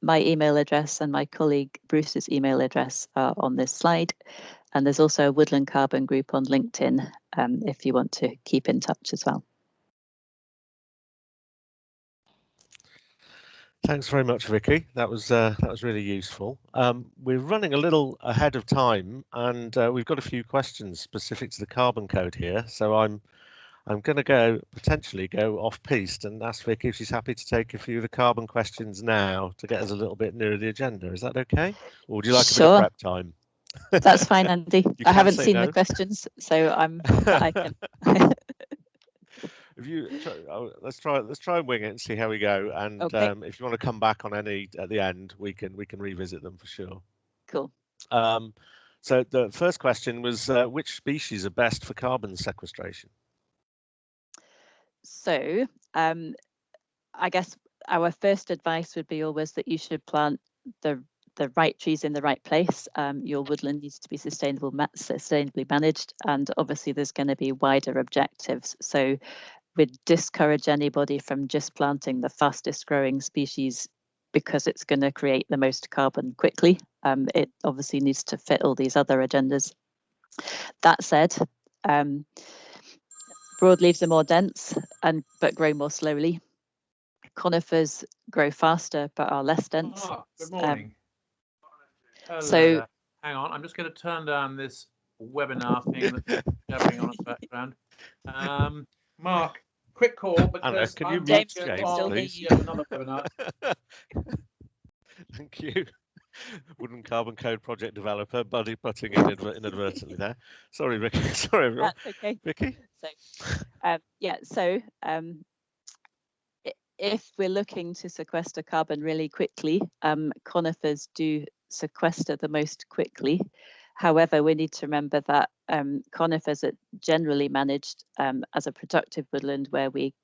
My email address and my colleague Bruce's email address are on this slide. And there's also a Woodland Carbon group on LinkedIn if you want to keep in touch as well. Thanks very much, Vicky. That was really useful. We're running a little ahead of time, and we've got a few questions specific to the Carbon Code here. So I'm going to potentially go off piste and ask Vicky if she's happy to take a few of the carbon questions now to get us a little bit nearer the agenda. Is that okay? Or would you like a bit of prep time? That's fine, Andy. You I can haven't say seen no. the questions, so I can. If you let's try and wing it and see how we go. And Okay. if you want to come back on any at the end, we can revisit them for sure. Cool. So the first question was, which species are best for carbon sequestration? So I guess our first advice would be always that you should plant the right trees in the right place. Your woodland needs to be sustainably managed, and obviously there's going to be wider objectives. So we'd discourage anybody from just planting the fastest growing species because it's going to create the most carbon quickly. It obviously needs to fit all these other agendas. That said, broadleaves are more dense but grow more slowly. Conifers grow faster but are less dense. Good morning. So hang on, I'm just going to turn down this webinar thing that's jabbering on in the background. Mark, quick call because Can you I'm mute James, James, please? yet another webinar. Thank you. Woodland Carbon Code project developer, Buddy putting in inadvertently there. Sorry, Ricky. Sorry, everyone. that's okay. Vicky? So if we're looking to sequester carbon really quickly, conifers do sequester the most quickly. However, we need to remember that conifers are generally managed as a productive woodland, where we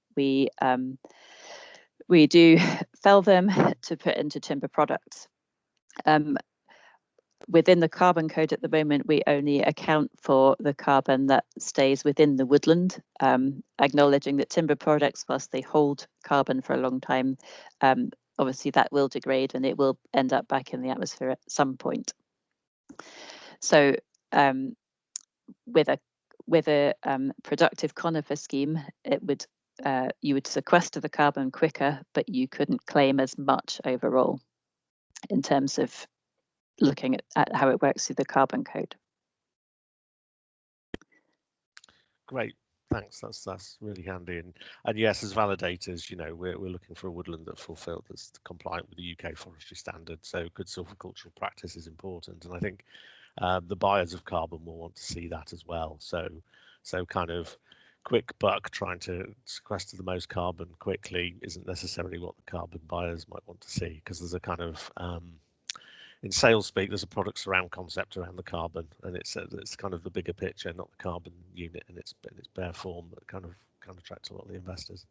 do fell them to put into timber products. Within the carbon code at the moment, we only account for the carbon that stays within the woodland, acknowledging that timber products, whilst they hold carbon for a long time, obviously that will degrade and it will end up back in the atmosphere at some point. So with a productive conifer scheme, it would you would sequester the carbon quicker, but you couldn't claim as much overall in terms of looking at how it works through the carbon code. Great, thanks. That's really handy. And yes, as validators, we're looking for a woodland that fulfilled that's compliant with the UK forestry standard. So good silvicultural practice is important, and I think the buyers of carbon will want to see that as well. So kind of quick buck trying to sequester the most carbon quickly isn't necessarily what the carbon buyers might want to see, because there's a kind of in sales speak, there's a product surround concept around the carbon, and it's kind of the bigger picture, not the carbon unit in its bare form, that kind of attracts a lot of the investors.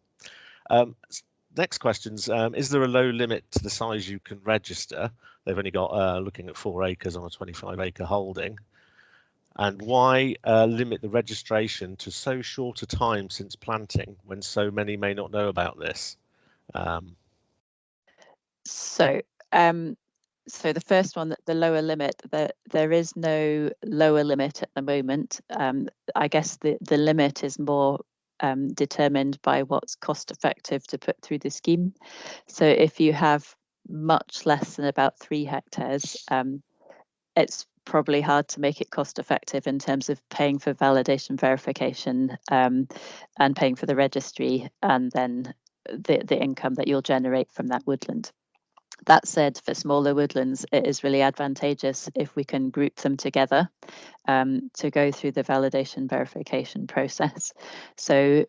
Next questions: is there a low limit to the size you can register? They've only got looking at 4 acres on a 25-acre holding. And why limit the registration to so short a time since planting when so many may not know about this? So the first one, the lower limit, there is no lower limit at the moment. I guess the limit is more determined by what's cost effective to put through the scheme. So if you have much less than about 3 hectares, it's probably hard to make it cost effective in terms of paying for validation verification and paying for the registry, and then the income that you'll generate from that woodland. That said, for smaller woodlands, it is really advantageous if we can group them together to go through the validation verification process. So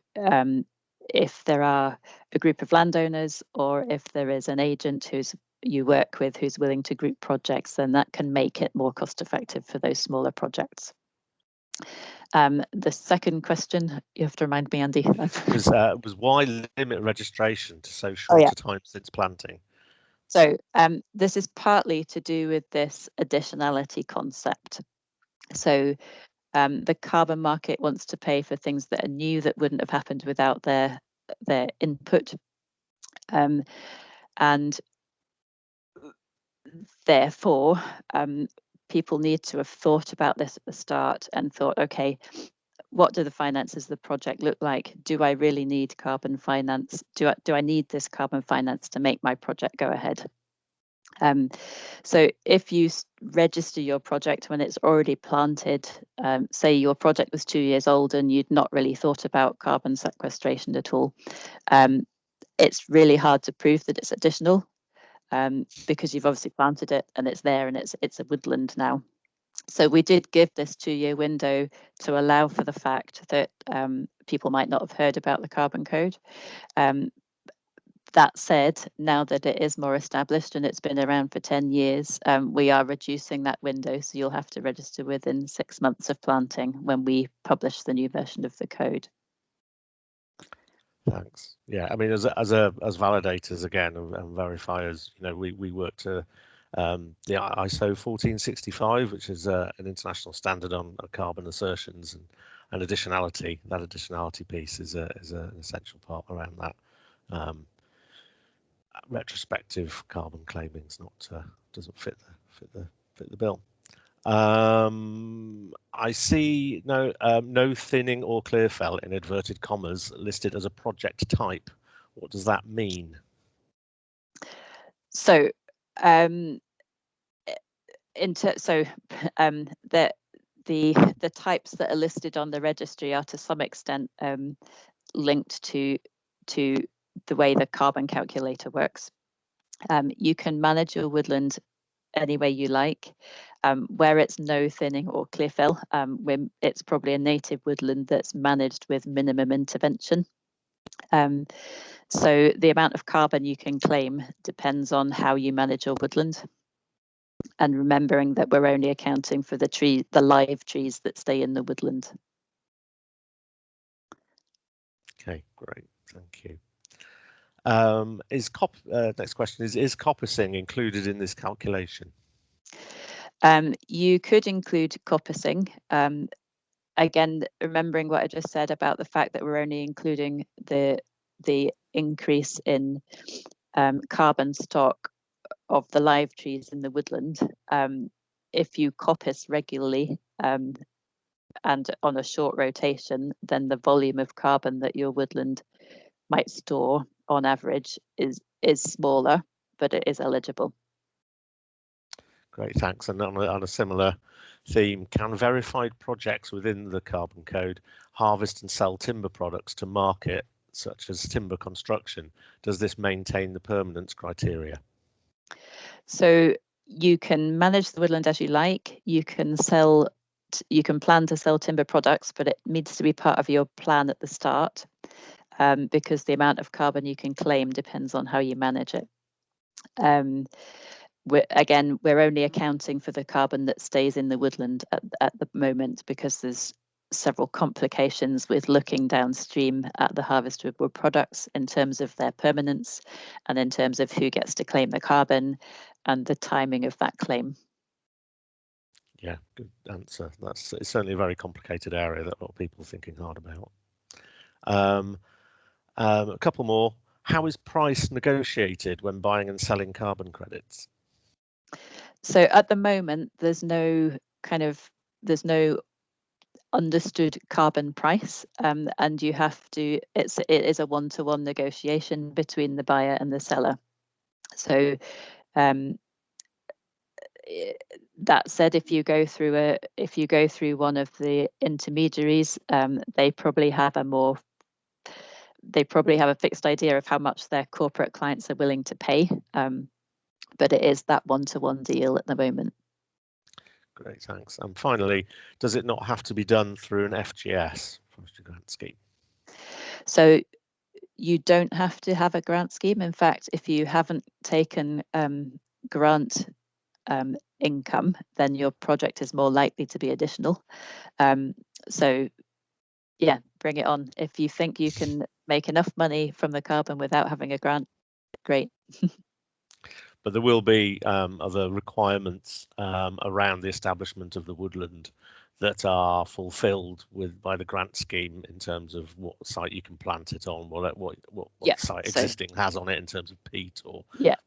if there are a group of landowners, or if there is an agent you work with who's willing to group projects, then that can make it more cost effective for those smaller projects. The second question, you have to remind me, Andy. was why limit registration to so short a time since planting? So this is partly to do with this additionality concept. So the carbon market wants to pay for things that are new, that wouldn't have happened without their input. And therefore, people need to have thought about this at the start and thought, okay, what do the finances of the project look like? Do I really need carbon finance? Do I need this carbon finance to make my project go ahead? So if you register your project when it's already planted, say your project was 2 years old and you'd not really thought about carbon sequestration at all, it's really hard to prove that it's additional because you've obviously planted it and it's there and it's a woodland now. So we did give this 2-year window to allow for the fact that people might not have heard about the Carbon Code. That said, now that it is more established and it's been around for 10 years, we are reducing that window. So you'll have to register within 6 months of planting when we publish the new version of the code. Thanks. Yeah, I mean, as validators again and verifiers, you know, we work to the ISO 1465, which is an international standard on carbon assertions and additionality. That additionality piece is an essential part around that. Retrospective carbon claiming is not doesn't fit the bill. I see no thinning or clear fell in inverted commas listed as a project type. What does that mean? So the types that are listed on the registry are to some extent linked to the way the carbon calculator works. You can manage your woodland any way you like. Where it's no thinning or clear fill, it's probably a native woodland that's managed with minimum intervention. So the amount of carbon you can claim depends on how you manage your woodland. And remembering that we're only accounting for the live trees that stay in the woodland. Okay, great, thank you. Next question is coppicing included in this calculation? You could include coppicing. Again, remembering what I just said about the fact that we're only including the increase in carbon stock of the live trees in the woodland. If you coppice regularly and on a short rotation, then the volume of carbon that your woodland might store on average is smaller, but it is eligible. Great, thanks. And on a similar theme, can verified projects within the Carbon Code harvest and sell timber products to market, such as timber construction? Does this maintain the permanence criteria? So you can manage the woodland as you like. You can plan to sell timber products, but it needs to be part of your plan at the start, because the amount of carbon you can claim depends on how you manage it. We're only accounting for the carbon that stays in the woodland at the moment, because there's several complications with looking downstream at the harvested wood products in terms of their permanence and in terms of who gets to claim the carbon and the timing of that claim. Yeah, good answer. It's certainly a very complicated area that a lot of people are thinking hard about. A couple more. How is price negotiated when buying and selling carbon credits? So at the moment, there's no understood carbon price, and you have to. It is a one-to-one negotiation between the buyer and the seller. So that said, if you go through one of the intermediaries, they probably have a fixed idea of how much their corporate clients are willing to pay, but it is that one-to-one deal at the moment. Great, thanks. And finally, does it not have to be done through an FGS, Forestry Grant Scheme? So you don't have to have a grant scheme. In fact, if you haven't taken grant income, then your project is more likely to be additional. So yeah, bring it on. If you think you can make enough money from the carbon without having a grant, great. But there will be other requirements around the establishment of the woodland that are fulfilled by the grant scheme in terms of what site you can plant it on, what site existing has on it in terms of peat or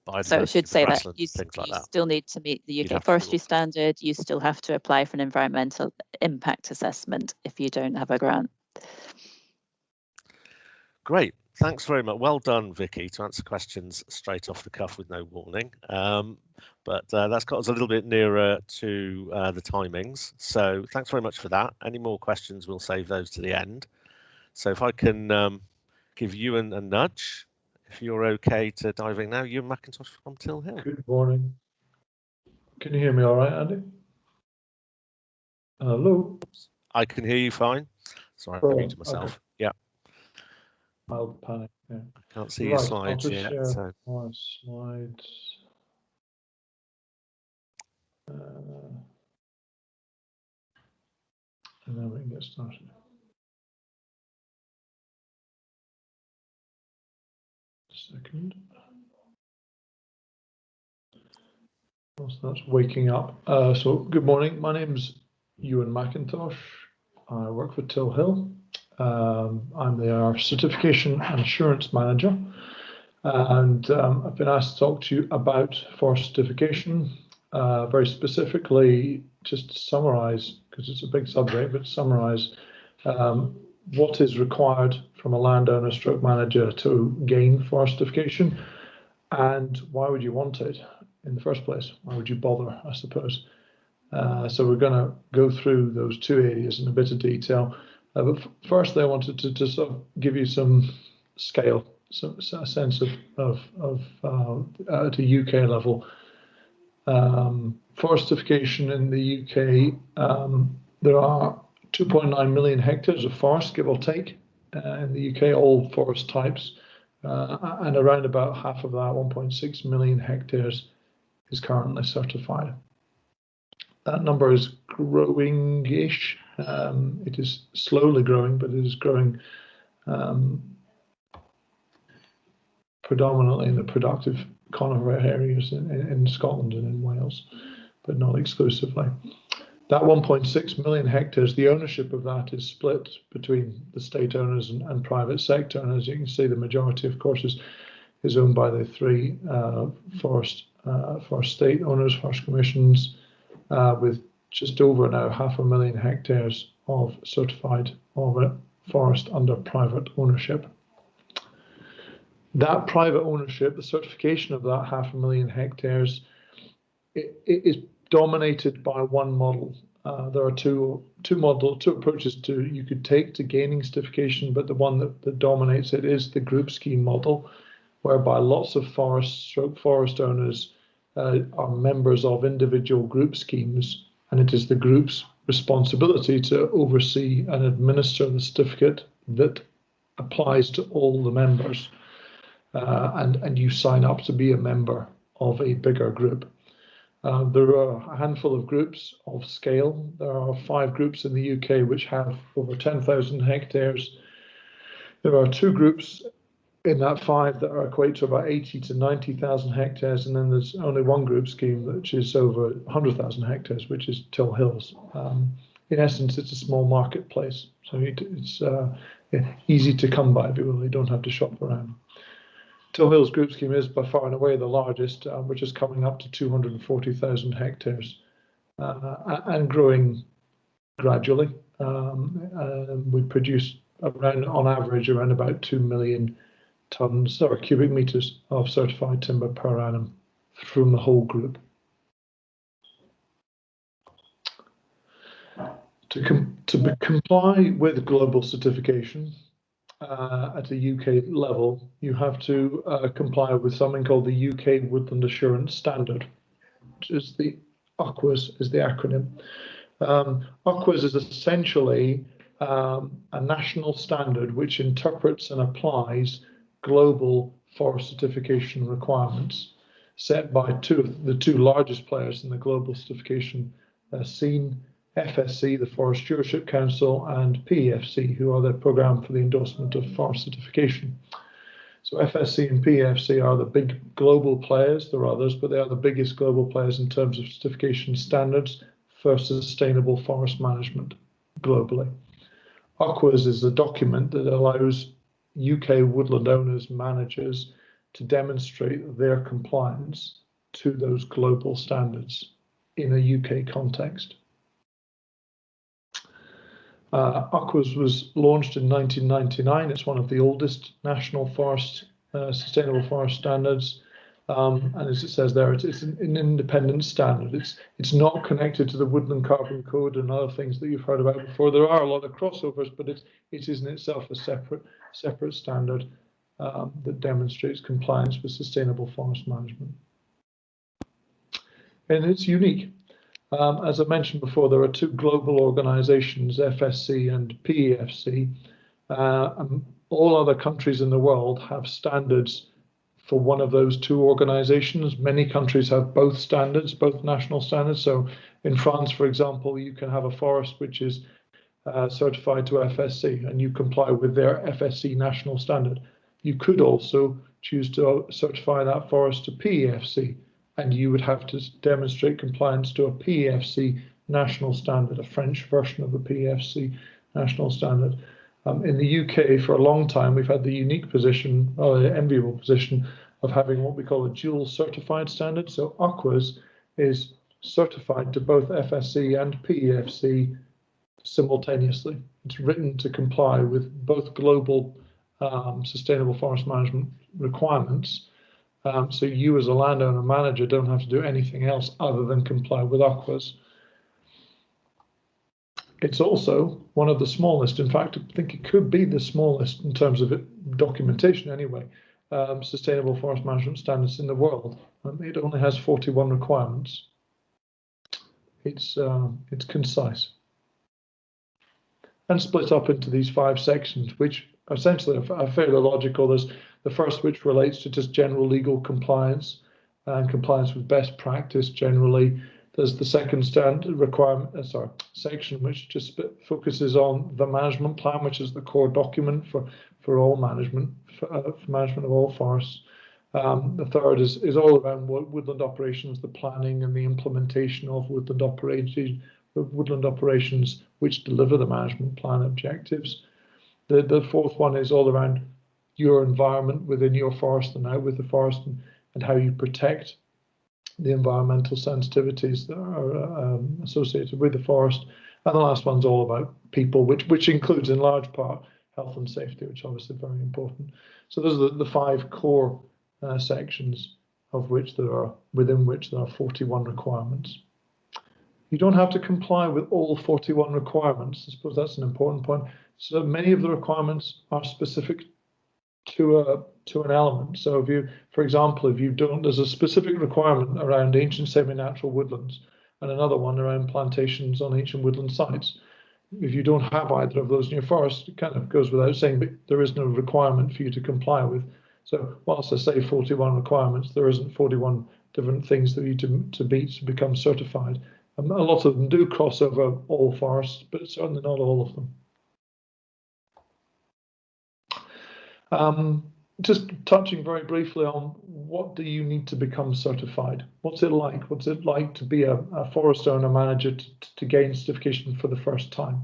biodiversity. So I should say that you like still need to meet the UK Forestry standard. You still have to apply for an environmental impact assessment if you don't have a grant. Great. Thanks very much. Well done, Vicky, to answer questions straight off the cuff with no warning. But that's got us a little bit nearer to the timings. So thanks very much for that. Any more questions, we'll save those to the end. So if I can give you a nudge, if you're okay to dive in now. Ewan McIntosh from Tilhill. Good morning. Can you hear me all right, Andy? Hello. I can hear you fine. Sorry, I muted myself. Okay. Yeah. Mild panic. Yeah. I can't see your slides I'll just yet. share So. my slides. And then we can get started. Second. Whilst that's waking up. So good morning. My name's Ewan McIntosh. I work for Tilhill. I'm our certification and assurance manager. And I've been asked to talk to you about forestification, very specifically, just to summarise, because it's a big subject, but summarise what is required from a landowner stroke manager to gain forestification, and why would you want it in the first place? Why would you bother, I suppose? So we're going to go through those two areas in a bit of detail. But firstly, I wanted to sort of give you some scale, so a sense of at a UK level. Forestification in the UK, there are 2.9 million hectares of forest, give or take, in the UK, all forest types, and around about half of that, 1.6 million hectares, is currently certified. That number is growing-ish. It is slowly growing, but it is growing predominantly in the productive conifer areas in Scotland and in Wales, but not exclusively. That 1.6 million hectares, the ownership of that is split between the state owners and private sector. And as you can see, the majority, of course, is owned by the three forest state owners, forest commissions, with just over now 500,000 hectares of certified forest under private ownership. That private ownership, the certification of that 500,000 hectares, it is dominated by one model. There are two approaches you could take to gaining certification, but the one that dominates it is the group scheme model, whereby lots of forest owners are members of individual group schemes, and it is the group's responsibility to oversee and administer the certificate that applies to all the members. And you sign up to be a member of a bigger group. There are a handful of groups of scale. There are 5 groups in the UK which have over 10,000 hectares. There are 2 groups in that 5 that are equate to about 80 to 90,000 hectares, and then there's only one group scheme which is over 100,000 hectares, which is Tilhill's. In essence, it's a small marketplace, so it's easy to come by, if you will. You don't have to shop around. Tilhill's group scheme is by far and away the largest, which is coming up to 240,000 hectares and growing gradually. We produce on average around about 2 million tons or cubic meters of certified timber per annum from the whole group. To comply with global certification, at a UK level, you have to comply with something called the UK Woodland Assurance Standard, which is the UCWAS is the acronym. UCWAS is essentially a national standard which interprets and applies global forest certification requirements set by the two largest players in the global certification scene, FSC, the Forest Stewardship Council, and PEFC, who are the Programme for the Endorsement of Forest Certification. So FSC and PEFC are the big global players. There are others, but they are the biggest global players in terms of certification standards for sustainable forest management globally. UCWAS is a document that allows UK woodland owners, managers, to demonstrate their compliance to those global standards in a UK context. UCWAS was launched in 1999. It's one of the oldest national forest, sustainable forest standards. And as it says there, it's an independent standard. It's not connected to the Woodland Carbon Code and other things that you've heard about before. There are a lot of crossovers, but it is in itself a separate standard that demonstrates compliance with sustainable forest management. And it's unique. As I mentioned before, there are two global organisations, FSC and PEFC. And all other countries in the world have standards for one of those two organisations. Many countries have both standards, both national standards. So in France, for example, you can have a forest which is certified to FSC and you comply with their FSC national standard. You could also choose to certify that forest to PEFC, and you would have to demonstrate compliance to a PEFC national standard, a French version of the PEFC national standard. In the UK, for a long time, we've had the unique position, or the enviable position, of having what we call a dual certified standard. So Aquas is certified to both FSC and PEFC simultaneously. It's written to comply with both global sustainable forest management requirements. So you as a landowner manager don't have to do anything else other than comply with Aquas. It's also one of the smallest, in fact, I think it could be the smallest in terms of documentation anyway, sustainable forest management standards in the world. It only has 41 requirements. It's concise and split up into these 5 sections, which essentially are fairly logical. There's the first, which relates to just general legal compliance and compliance with best practice generally. There's the second section, which just focuses on the management plan, which is the core document for all management, for management of all forests. The third is all around woodland operations, the planning and the implementation of woodland operations which deliver the management plan objectives. The fourth one is all around your environment within your forest and out with the forest, and how you protect the environmental sensitivities that are associated with the forest. And the last one's all about people, which includes in large part health and safety, which obviously very important. So those are the 5 core sections within which there are 41 requirements. You don't have to comply with all 41 requirements. I suppose that's an important point. So many of the requirements are specific to an element. So if you, for example, there's a specific requirement around ancient semi-natural woodlands and another one around plantations on ancient woodland sites. If you don't have either of those in your forest, it kind of goes without saying, but there is no requirement for you to comply with. So whilst I say 41 requirements, there isn't 41 different things that you need to meet to become certified. And a lot of them do cross over all forests, but certainly not all of them. Just touching very briefly on what do you need to become certified? What's it like? What's it like to be a forest owner manager to gain certification for the first time?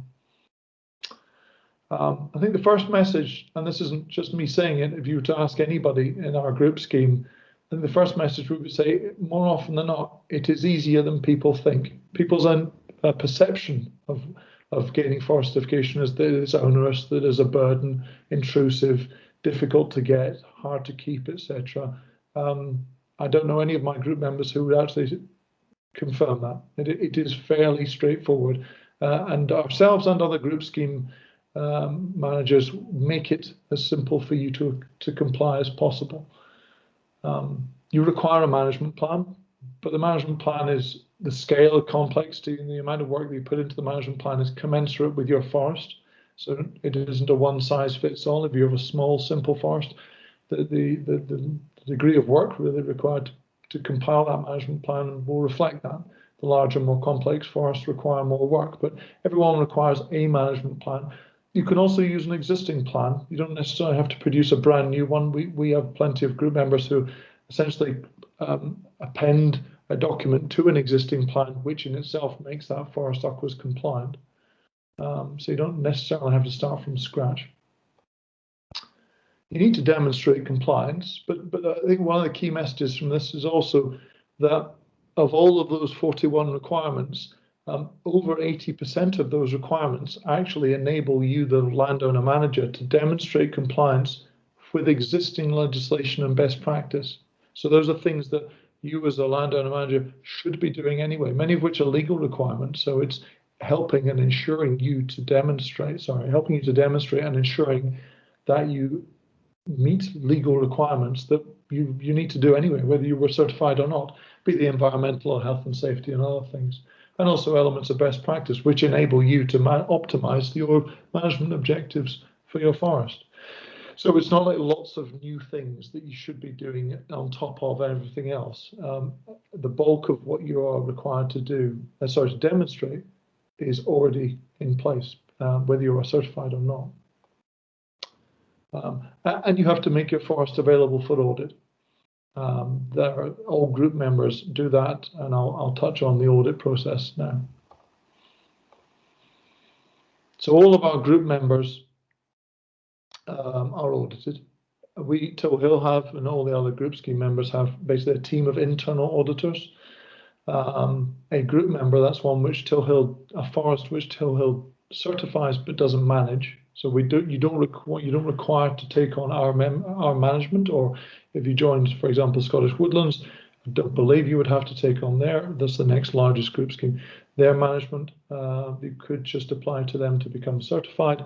I think the first message, and this isn't just me saying it, if you were to ask anybody in our group scheme, then the first message we would say, more often than not, it is easier than people think. People's own perception of gaining forestification is that it's onerous, that it's a burden, intrusive, difficult to get, hard to keep, etc. I don't know any of my group members who would actually confirm that. It is fairly straightforward, and ourselves and other group scheme managers make it as simple for you to comply as possible. You require a management plan, but the management plan is the scale of complexity and the amount of work that you put into the management plan is commensurate with your forest. So it isn't a one-size-fits-all. If you have a small, simple forest, the degree of work really required to compile that management plan will reflect that. The larger, more complex forests require more work, but everyone requires a management plan. You can also use an existing plan. You don't necessarily have to produce a brand new one. We have plenty of group members who essentially append a document to an existing plan, which in itself makes that forest Aquas compliant. So you don't necessarily have to start from scratch. You need to demonstrate compliance, but I think one of the key messages from this is also that of all of those 41 requirements, over 80% of those requirements actually enable you, the landowner manager, to demonstrate compliance with existing legislation and best practice. So those are things that you as a landowner manager should be doing anyway, many of which are legal requirements. So it's helping and ensuring you to demonstrate, and ensuring that you meet legal requirements that you need to do anyway, whether you were certified or not, be the environmental or health and safety and other things. and also elements of best practice, which enable you to optimize your management objectives for your forest. So it's not like lots of new things that you should be doing on top of everything else. The bulk of what you are required to do, to demonstrate, is already in place, whether you are certified or not. And you have to make your forest available for audit. All group members do that, and I'll touch on the audit process now. So all of our group members are audited. We, Tilhill, have, and all the other group scheme members have basically a team of internal auditors. A group member, that's one which Tilhill, a forest which Tilhill certifies but doesn't manage. So you don't require to take on our management, or if you joined, for example, Scottish Woodlands, I don't believe you would have to take on that's the next largest group scheme, their management. You could just apply to them to become certified,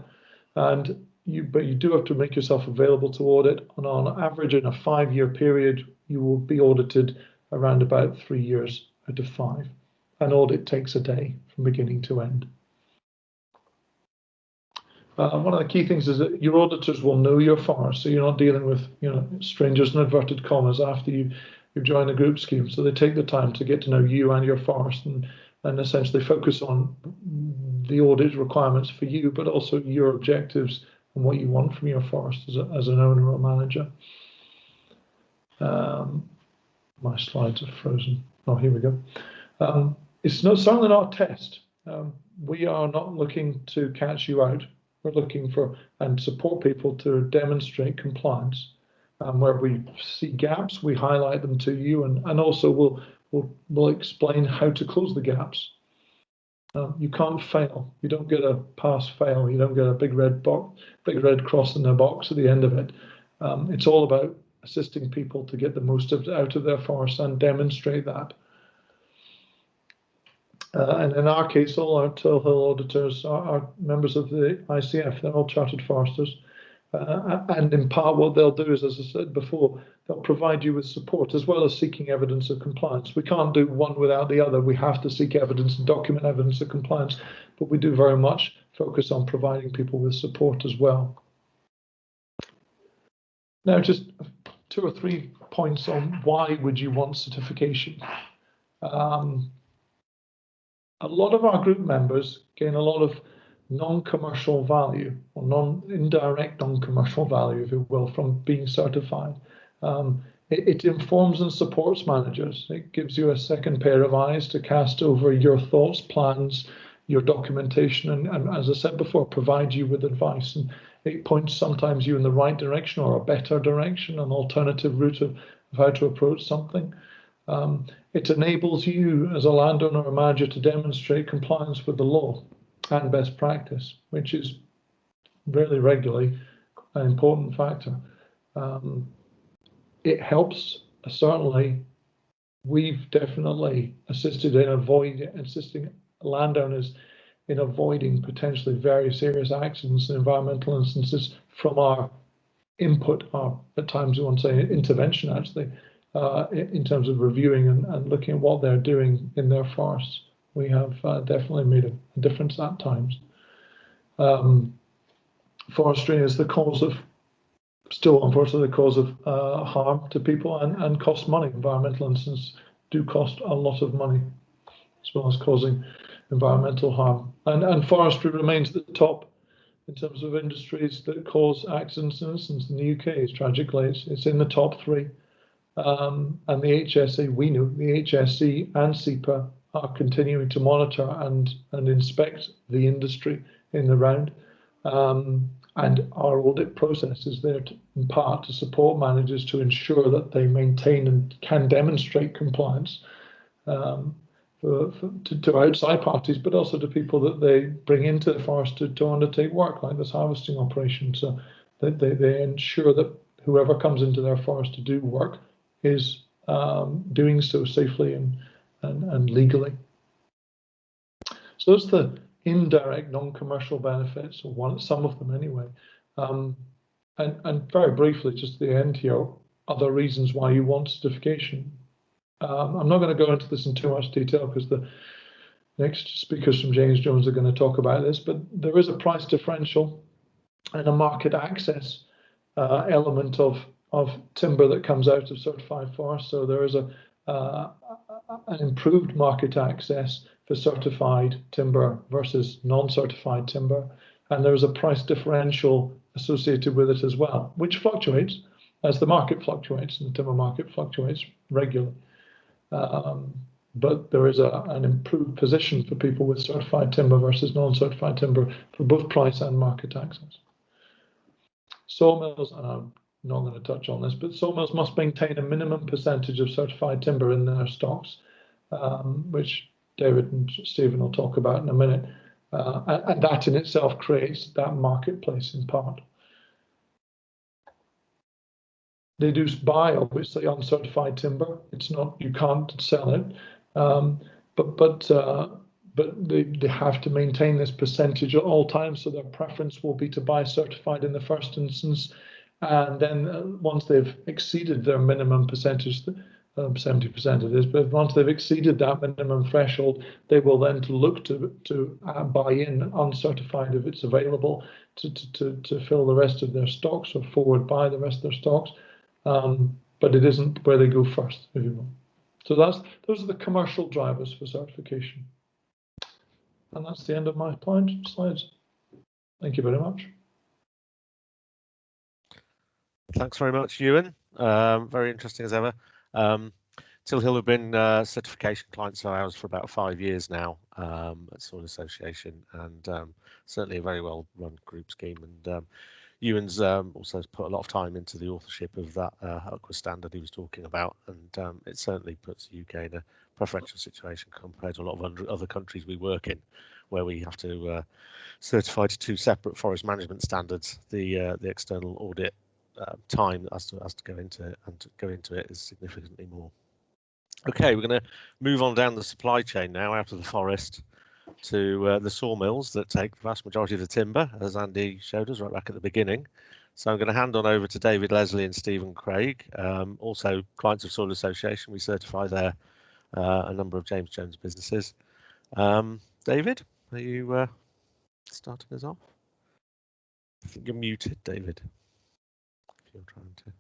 but you do have to make yourself available to audit. And on average, in a 5-year period, you will be audited around about 3 years out of 5. An audit takes a day from beginning to end. One of the key things is that your auditors will know your forest, so you're not dealing with strangers in inverted commas after you've joined a group scheme. So they take the time to get to know you and your forest, and essentially focus on the audit requirements for you, but also your objectives and what you want from your forest as an owner or manager. My slides are frozen. Oh, here we go. It's certainly not a test. We are not looking to catch you out. We're looking for and support people to demonstrate compliance. Where we see gaps, we highlight them to you, and also we'll explain how to close the gaps. You can't fail. You don't get a pass-fail. You don't get a big red cross in the box at the end of it. It's all about assisting people to get the most out of their forest and demonstrate that. And in our case, all our Tilhill auditors are members of the ICF. They're all chartered foresters. And in part, what they'll do is, as I said before, they'll provide you with support as well as seeking evidence of compliance. We can't do one without the other. We have to seek evidence and document evidence of compliance, but we do very much focus on providing people with support as well. Now, just 2 or 3 points on why would you want certification. A lot of our group members gain a lot of non-commercial value, or indirect non-commercial value, if you will, from being certified. It informs and supports managers. It gives you a second pair of eyes to cast over your thoughts, plans, your documentation, and as I said before, provide you with advice. And it points sometimes you in the right direction or a better direction, an alternative route of how to approach something. It enables you as a landowner or manager to demonstrate compliance with the law and best practice, which is really regularly an important factor. It helps, certainly. We've definitely assisted in assisting landowners in avoiding potentially very serious accidents and environmental instances from our input, or at times we want to say intervention, actually, in terms of reviewing and looking at what they're doing in their forests. We have definitely made a difference at times. Forestry is the cause of, still unfortunately, the cause of harm to people and cost money. Environmental incidents do cost a lot of money, as well as causing environmental harm. And forestry remains at the top in terms of industries that cause accidents and incidents in the UK. Tragically, it's in the top 3. And the HSE, we know, the HSE and SEPA are continuing to monitor and inspect the industry in the round. And our audit process is there in part to support managers to ensure that they maintain and can demonstrate compliance to outside parties, but also to people that they bring into the forest to undertake work like this harvesting operation. So that they ensure that whoever comes into their forest to do work is doing so safely and legally. So that's the indirect non-commercial benefits, or some of them anyway. And very briefly, just at the end here, other reasons why you want certification. I'm not going to go into this in too much detail because next speakers from James Jones are going to talk about this, but there is a price differential and a market access element of timber that comes out of certified forests. So there is an improved market access for certified timber versus non-certified timber, and there is a price differential associated with it as well, which fluctuates as the market fluctuates, and the timber market fluctuates regularly. But there is an improved position for people with certified timber versus non-certified timber for both price and market access. Sawmills, and I'm not going to touch on this, but sawmills must maintain a minimum percentage of certified timber in their stocks, which David and Stephen will talk about in a minute. And that in itself creates that marketplace in part. They do buy, obviously, uncertified timber. It's not, you can't sell it, but they have to maintain this percentage at all times. So their preference will be to buy certified in the first instance, and then once they've exceeded their minimum percentage, 70% it is, but once they've exceeded that minimum threshold, they will then look to buy in uncertified if it's available to fill the rest of their stocks or forward buy the rest of their stocks. But it isn't where they go first, if you will. So those are the commercial drivers for certification. And that's the end of my slides. Thank you very much. Thanks very much, Ewan. Very interesting as ever. Tilhill have been certification clients of ours for about 5 years now at Soil Association, and certainly a very well run group scheme. And Ewan's also put a lot of time into the authorship of that Aqua standard he was talking about, and it certainly puts the UK in a preferential situation compared to a lot of other countries we work in, where we have to certify to 2 separate forest management standards. The external audit time that has to go into it, and to go into it is significantly more. Okay, we're going to move on down the supply chain now, out of the forest to the sawmills that take the vast majority of the timber, as Andy showed us right back at the beginning. So I'm going to hand on over to David Leslie and Stephen Craig, also clients of Soil Association. We certify there a number of James Jones businesses. David, are you starting us off? I think you're muted, David, if you're trying to.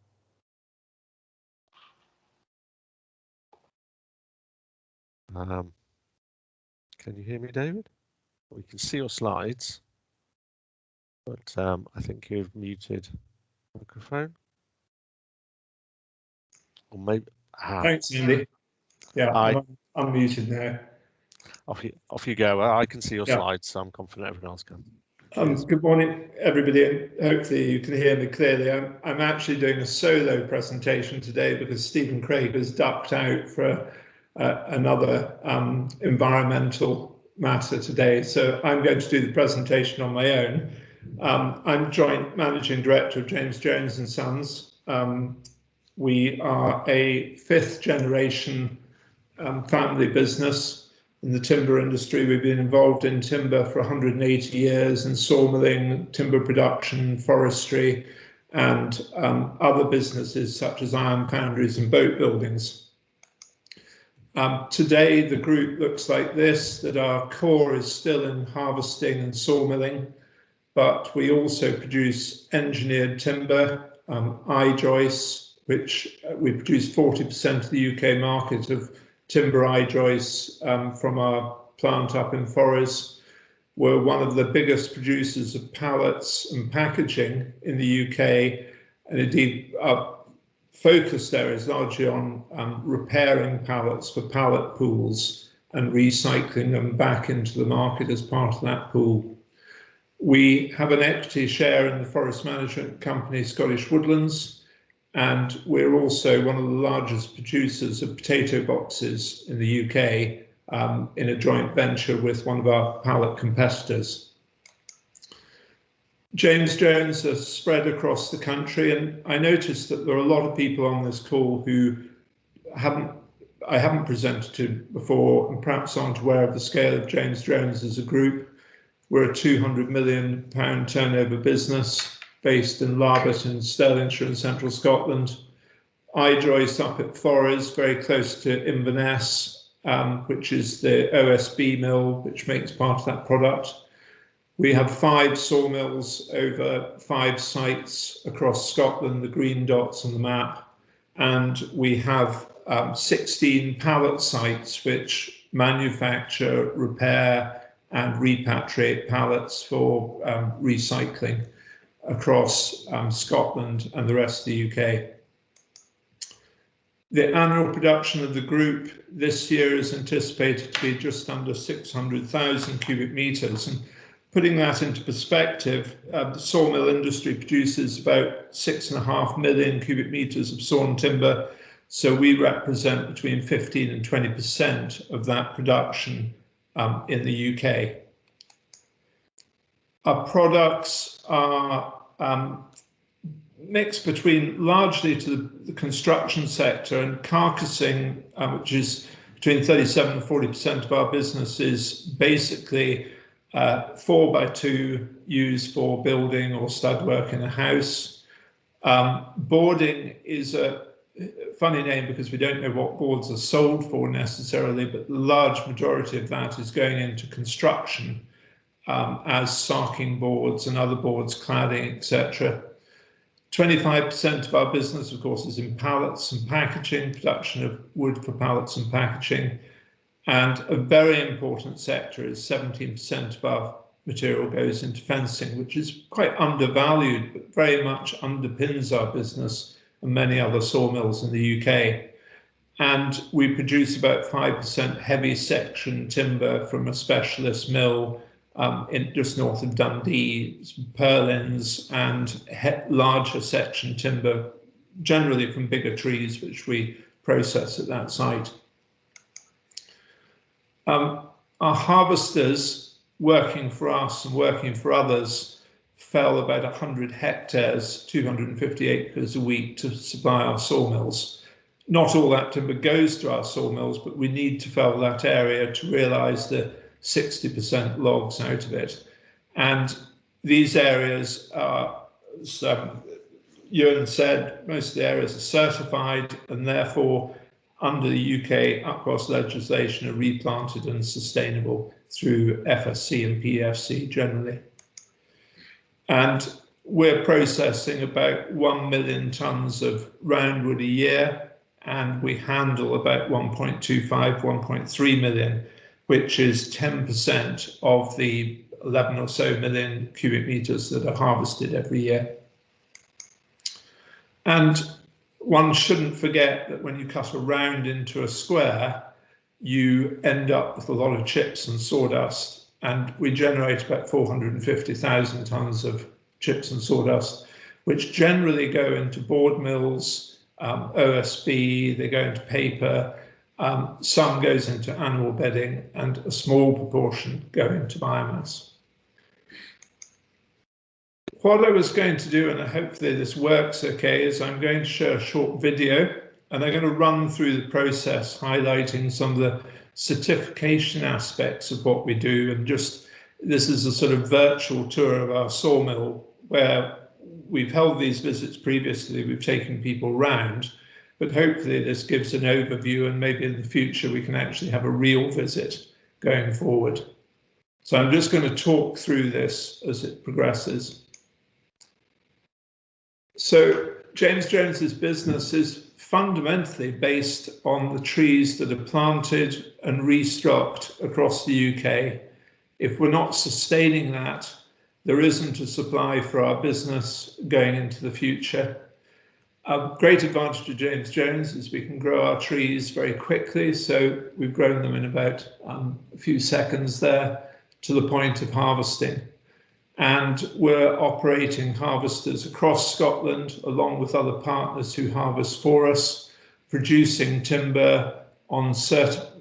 Can you hear me, David? We can see your slides, but I think you've muted microphone. Or maybe. Thanks, Andy. Yeah, I'm muted now. Off you go. I can see your slides, so I'm confident everyone else can. Good morning, everybody. Hopefully you can hear me clearly. I'm actually doing a solo presentation today because Stephen Craig has ducked out for another environmental matter today. So I'm going to do the presentation on my own. I'm joint managing director of James Jones and Sons. We are a 5th generation family business in the timber industry. We've been involved in timber for 180 years, in sawmilling, timber production, forestry, and other businesses such as iron foundries and boat buildings. Today, the group looks like this, that our core is still in harvesting and sawmilling, but we also produce engineered timber, I-joists, which we produce 40% of the UK market of timber I-joists from our plant up in Forest. We're one of the biggest producers of pallets and packaging in the UK, and indeed our focus there is largely on repairing pallets for pallet pools and recycling them back into the market as part of that pool. We have an equity share in the forest management company Scottish Woodlands, and we're also one of the largest producers of potato boxes in the UK in a joint venture with one of our pallet competitors. James Jones are spread across the country, and I noticed that there are a lot of people on this call who I haven't presented to before and perhaps aren't aware of the scale of James Jones as a group. We're a £200 million turnover business based in Larbert in Stirlingshire in central Scotland. I-joist up at Forest, very close to Inverness, which is the OSB mill, which makes part of that product. We have 5 sawmills over 5 sites across Scotland, the green dots on the map, and we have 16 pallet sites which manufacture, repair and repatriate pallets for recycling across Scotland and the rest of the UK. The annual production of the group this year is anticipated to be just under 600,000 cubic metres. And putting that into perspective, the sawmill industry produces about 6.5 million cubic metres of sawn timber. So we represent between 15 and 20% of that production in the UK. Our products are mixed between largely to the construction sector and carcassing, which is between 37 and 40% of our business, is basically 4x2 used for building or stud work in a house. Boarding is a funny name because we don't know what boards are sold for necessarily, but the large majority of that is going into construction as sarking boards and other boards, cladding, etc. 25% of our business, of course, is in pallets and packaging, production of wood for pallets and packaging. And a very important sector is 17% of our material goes into fencing, which is quite undervalued, but very much underpins our business and many other sawmills in the UK. And we produce about 5% heavy section timber from a specialist mill in just north of Dundee, purlins and larger section timber, generally from bigger trees, which we process at that site. Our harvesters working for us and working for others fell about 100 hectares, 250 acres a week to supply our sawmills. Not all that timber goes to our sawmills, but we need to fell that area to realise the 60% logs out of it. And these areas are, as Ewan said, most of the areas are certified and therefore under the UK UPROS legislation are replanted and sustainable through FSC and PFC generally. And we're processing about 1 million tonnes of roundwood a year, and we handle about 1.25, 1.3 million, which is 10% of the 11 or so million cubic metres that are harvested every year. And one shouldn't forget that when you cut a round into a square, you end up with a lot of chips and sawdust, and we generate about 450,000 tonnes of chips and sawdust, which generally go into board mills, OSB, they go into paper, some goes into animal bedding, and a small proportion go into biomass. What I was going to do, and hopefully this works okay, is I'm going to show a short video, and I'm going to run through the process, highlighting some of the certification aspects of what we do, and just this is a sort of virtual tour of our sawmill where we've held these visits previously, we've taken people round, but hopefully this gives an overview, and maybe in the future we can actually have a real visit going forward. So I'm just going to talk through this as it progresses. So James Jones's business is fundamentally based on the trees that are planted and restocked across the UK. If we're not sustaining that, there isn't a supply for our business going into the future. A great advantage of James Jones is we can grow our trees very quickly. So we've grown them in about a few seconds there to the point of harvesting. And we're operating harvesters across Scotland, along with other partners who harvest for us, producing timber on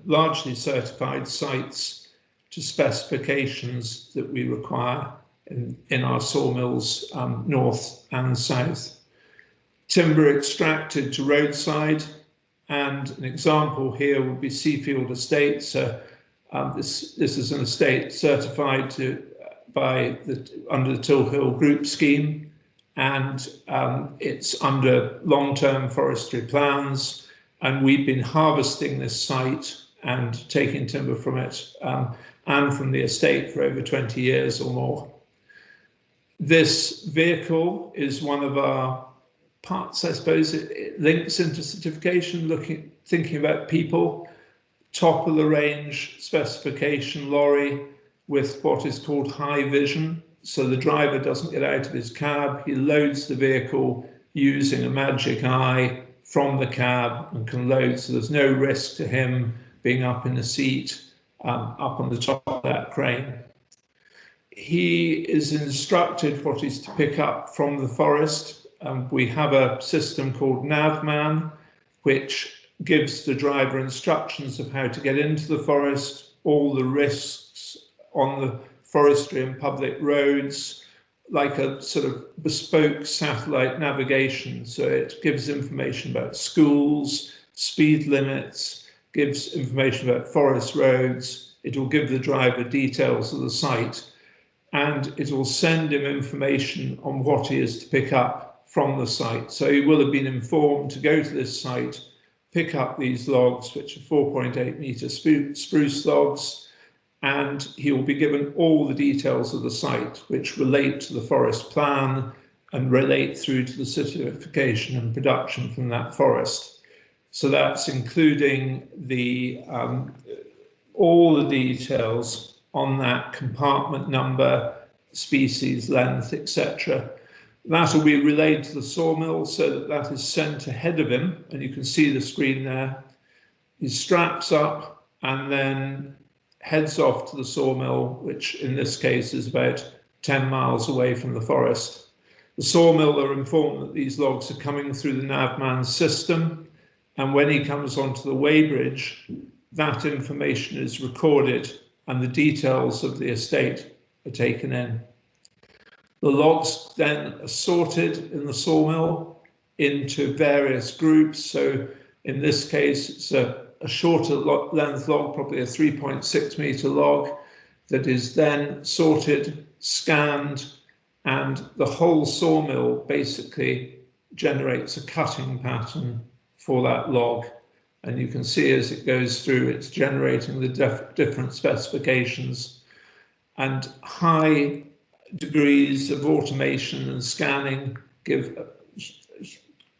largely certified sites to specifications that we require in our sawmills north and south. Timber extracted to roadside, and an example here would be Seafield Estate. So this is an estate certified under the Tilhill group scheme, and it's under long-term forestry plans, and we've been harvesting this site and taking timber from it and from the estate for over 20 years or more. This vehicle is one of our parts, I suppose. It links into certification, thinking about people, top of the range specification lorry with what is called high vision. So the driver doesn't get out of his cab, he loads the vehicle using a magic eye from the cab and can load, so there's no risk to him being up in the seat, up on the top of that crane. He is instructed what he's to pick up from the forest. We have a system called Navman, which gives the driver instructions of how to get into the forest, all the risks on the forestry and public roads, like a sort of bespoke satellite navigation. So it gives information about schools, speed limits, gives information about forest roads. It will give the driver details of the site, and it will send him information on what he is to pick up from the site. So he will have been informed to go to this site, pick up these logs, which are 4.8 metre spruce logs, and he will be given all the details of the site, which relate to the forest plan and relate through to the certification and production from that forest. So that's including the all the details on that compartment number, species, length, etc. That will be relayed to the sawmill so that that is sent ahead of him, and you can see the screen there. He straps up and then heads off to the sawmill, which in this case is about 10 miles away from the forest. The sawmill are informed that these logs are coming through the Navman system, and when he comes onto the weighbridge, that information is recorded and the details of the estate are taken in. The logs then are sorted in the sawmill into various groups. So in this case, it's a shorter length log, probably a 3.6 metre log, that is then sorted, scanned, and the whole sawmill basically generates a cutting pattern for that log. And you can see as it goes through, it's generating the different specifications, and high degrees of automation and scanning give a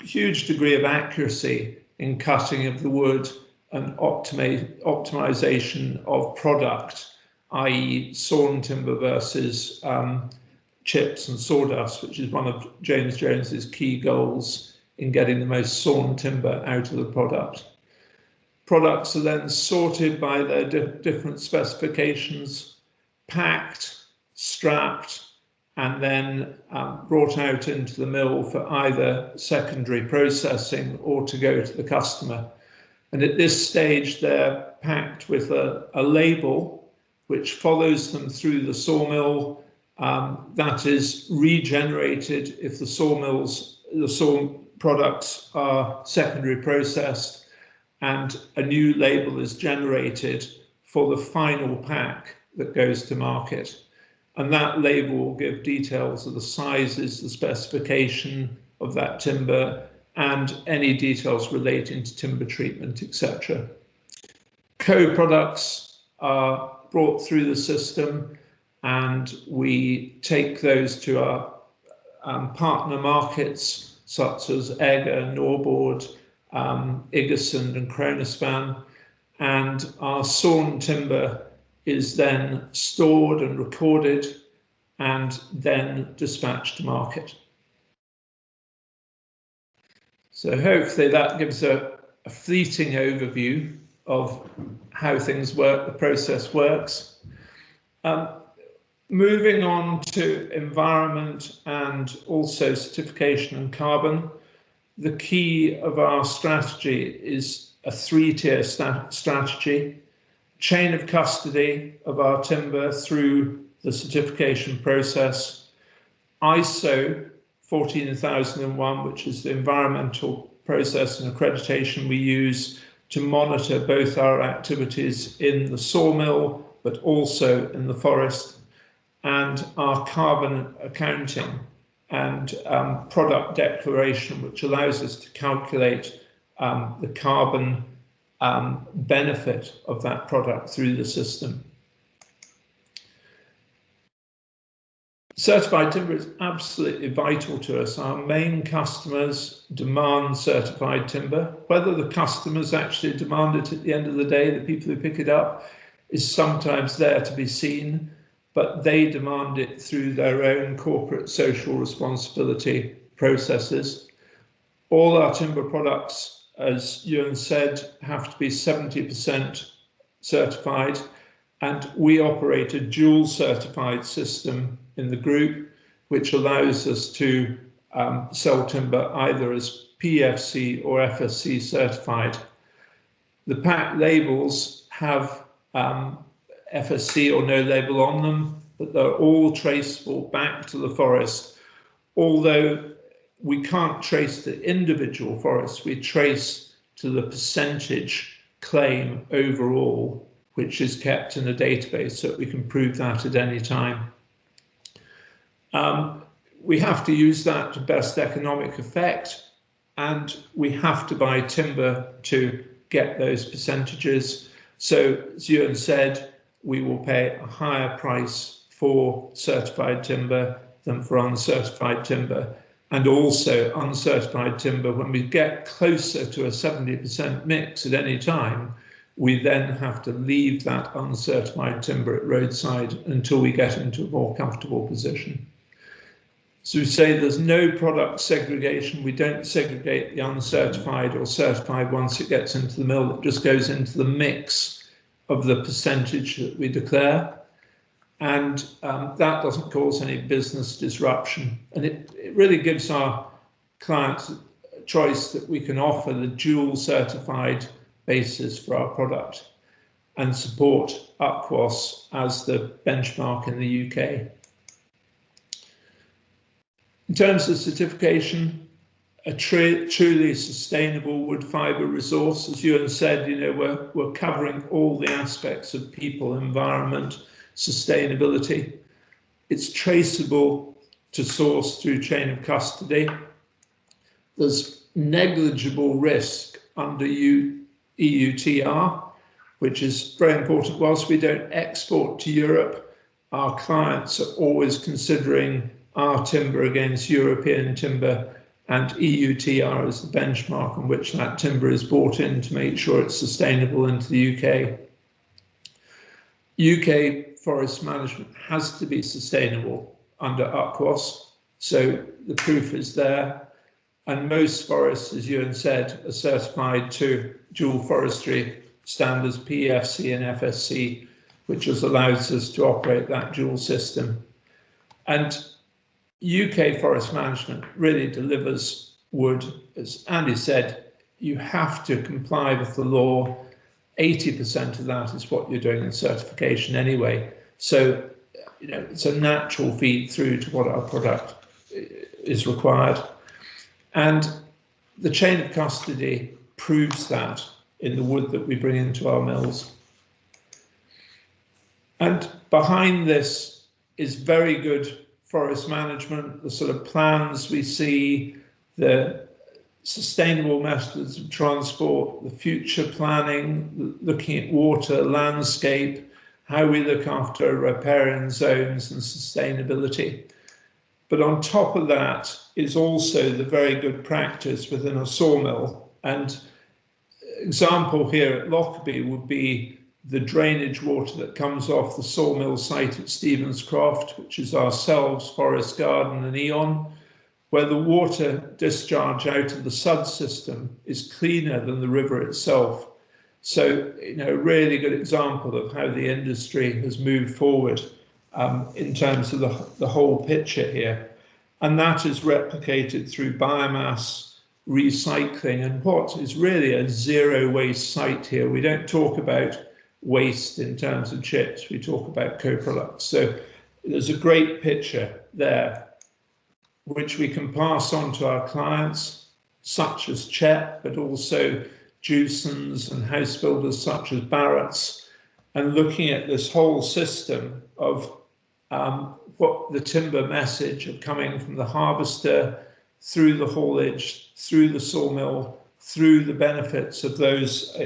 huge degree of accuracy in cutting of the wood and optimization of product, i.e. sawn timber versus chips and sawdust, which is one of James Jones's key goals in getting the most sawn timber out of the product. Products are then sorted by their different specifications, packed, strapped, and then brought out into the mill for either secondary processing or to go to the customer. And at this stage, they're packed with a label which follows them through the sawmill. That is regenerated if the saw products are secondary processed, and a new label is generated for the final pack that goes to market. And that label will give details of the sizes, the specification of that timber, and any details relating to timber treatment, etc. Co-products are brought through the system, and we take those to our partner markets, such as Egger, Norboard, Iggesund and Kronospan, and our sawn timber is then stored and recorded and then dispatched to market. So hopefully that gives a fleeting overview of how things work, the process works. Moving on to environment and also certification and carbon, the key of our strategy is a three-tier strategy. Chain of custody of our timber through the certification process, ISO 14001, which is the environmental process and accreditation we use to monitor both our activities in the sawmill, but also in the forest, and our carbon accounting and product declaration, which allows us to calculate the carbon benefit of that product through the system. Certified timber is absolutely vital to us. Our main customers demand certified timber. Whether the customers actually demand it at the end of the day, the people who pick it up, is sometimes there to be seen, but they demand it through their own corporate social responsibility processes. All our timber products, as Ewan said, have to be 70% certified, and we operate a dual certified system in the group, which allows us to sell timber either as PFC or FSC certified. The pack labels have FSC or no label on them, but they're all traceable back to the forest. Although we can't trace the individual forests, we trace to the percentage claim overall, which is kept in a database so that we can prove that at any time. We have to use that to best economic effect, and we have to buy timber to get those percentages. So, as Ewan said, we will pay a higher price for certified timber than for uncertified timber. And also uncertified timber, when we get closer to a 70% mix at any time, we then have to leave that uncertified timber at roadside until we get into a more comfortable position. So we say there's no product segregation. We don't segregate the uncertified or certified once it gets into the mill. It just goes into the mix of the percentage that we declare. And that doesn't cause any business disruption. And it really gives our clients a choice that we can offer the dual certified basis for our product and support UPWOS as the benchmark in the UK. In terms of certification, a truly sustainable wood fibre resource, as Ewan said, we're covering all the aspects of people, environment, sustainability. It's traceable to source through chain of custody. There's negligible risk under EUTR, which is very important. Whilst we don't export to Europe, our clients are always considering our timber against European timber, and EUTR is the benchmark on which that timber is bought in to make sure it's sustainable into the UK. UK forest management has to be sustainable under UPWOS, so the proof is there. And most forests, as Ewan said, are certified to dual forestry standards, PFC and FSC, which allows us to operate that dual system. And UK forest management really delivers wood. As Andy said, you have to comply with the law. 80% of that is what you're doing in certification anyway. So, it's a natural feed through to what our product is required. And the chain of custody proves that in the wood that we bring into our mills. And behind this is very good forest management, the sort of plans we see, the sustainable methods of transport, the future planning, looking at water, landscape, how we look after riparian zones and sustainability. But on top of that is also the very good practice within a sawmill. And example here at Lockerbie would be the drainage water that comes off the sawmill site at Stevenscroft, which is ourselves, Forest Garden and Econ, where the water discharge out of the sud system is cleaner than the river itself. So, a really good example of how the industry has moved forward in terms of the whole picture here. And that is replicated through biomass recycling and what is really a zero waste site here. We don't talk about waste in terms of chips, we talk about co-products. So there's a great picture there which we can pass on to our clients, such as CHEP, but also Jewsons and house builders such as Barrett's, and looking at this whole system of what the timber message of coming from the harvester through the haulage, through the sawmill, through the benefits of those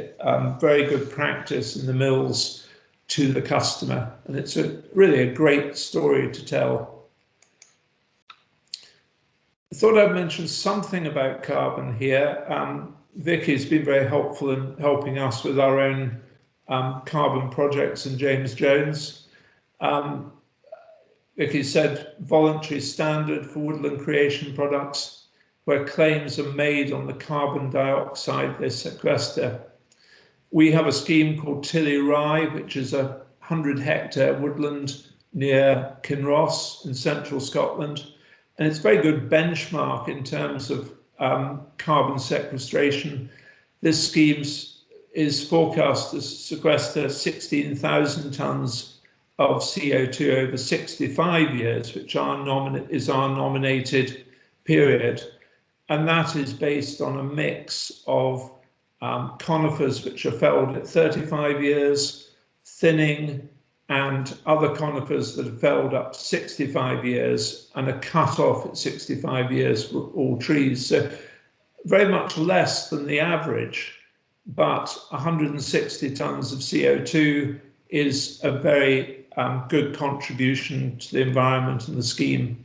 very good practice in the mills to the customer. And it's really a great story to tell. I thought I'd mention something about carbon here. Vicky's been very helpful in helping us with our own carbon projects in James Jones. Vicky said voluntary standard for woodland creation products, where claims are made on the carbon dioxide they sequester. We have a scheme called Tilhill, which is a 100-hectare woodland near Kinross in central Scotland. And it's a very good benchmark in terms of carbon sequestration. This scheme is forecast to sequester 16,000 tonnes of CO2 over 65 years, which is our nominated period. And that is based on a mix of conifers, which are felled at 35 years, thinning, and other conifers that are felled up to 65 years and are cut off at 65 years for all trees. So very much less than the average, but 160 tonnes of CO2 is a very good contribution to the environment and the scheme.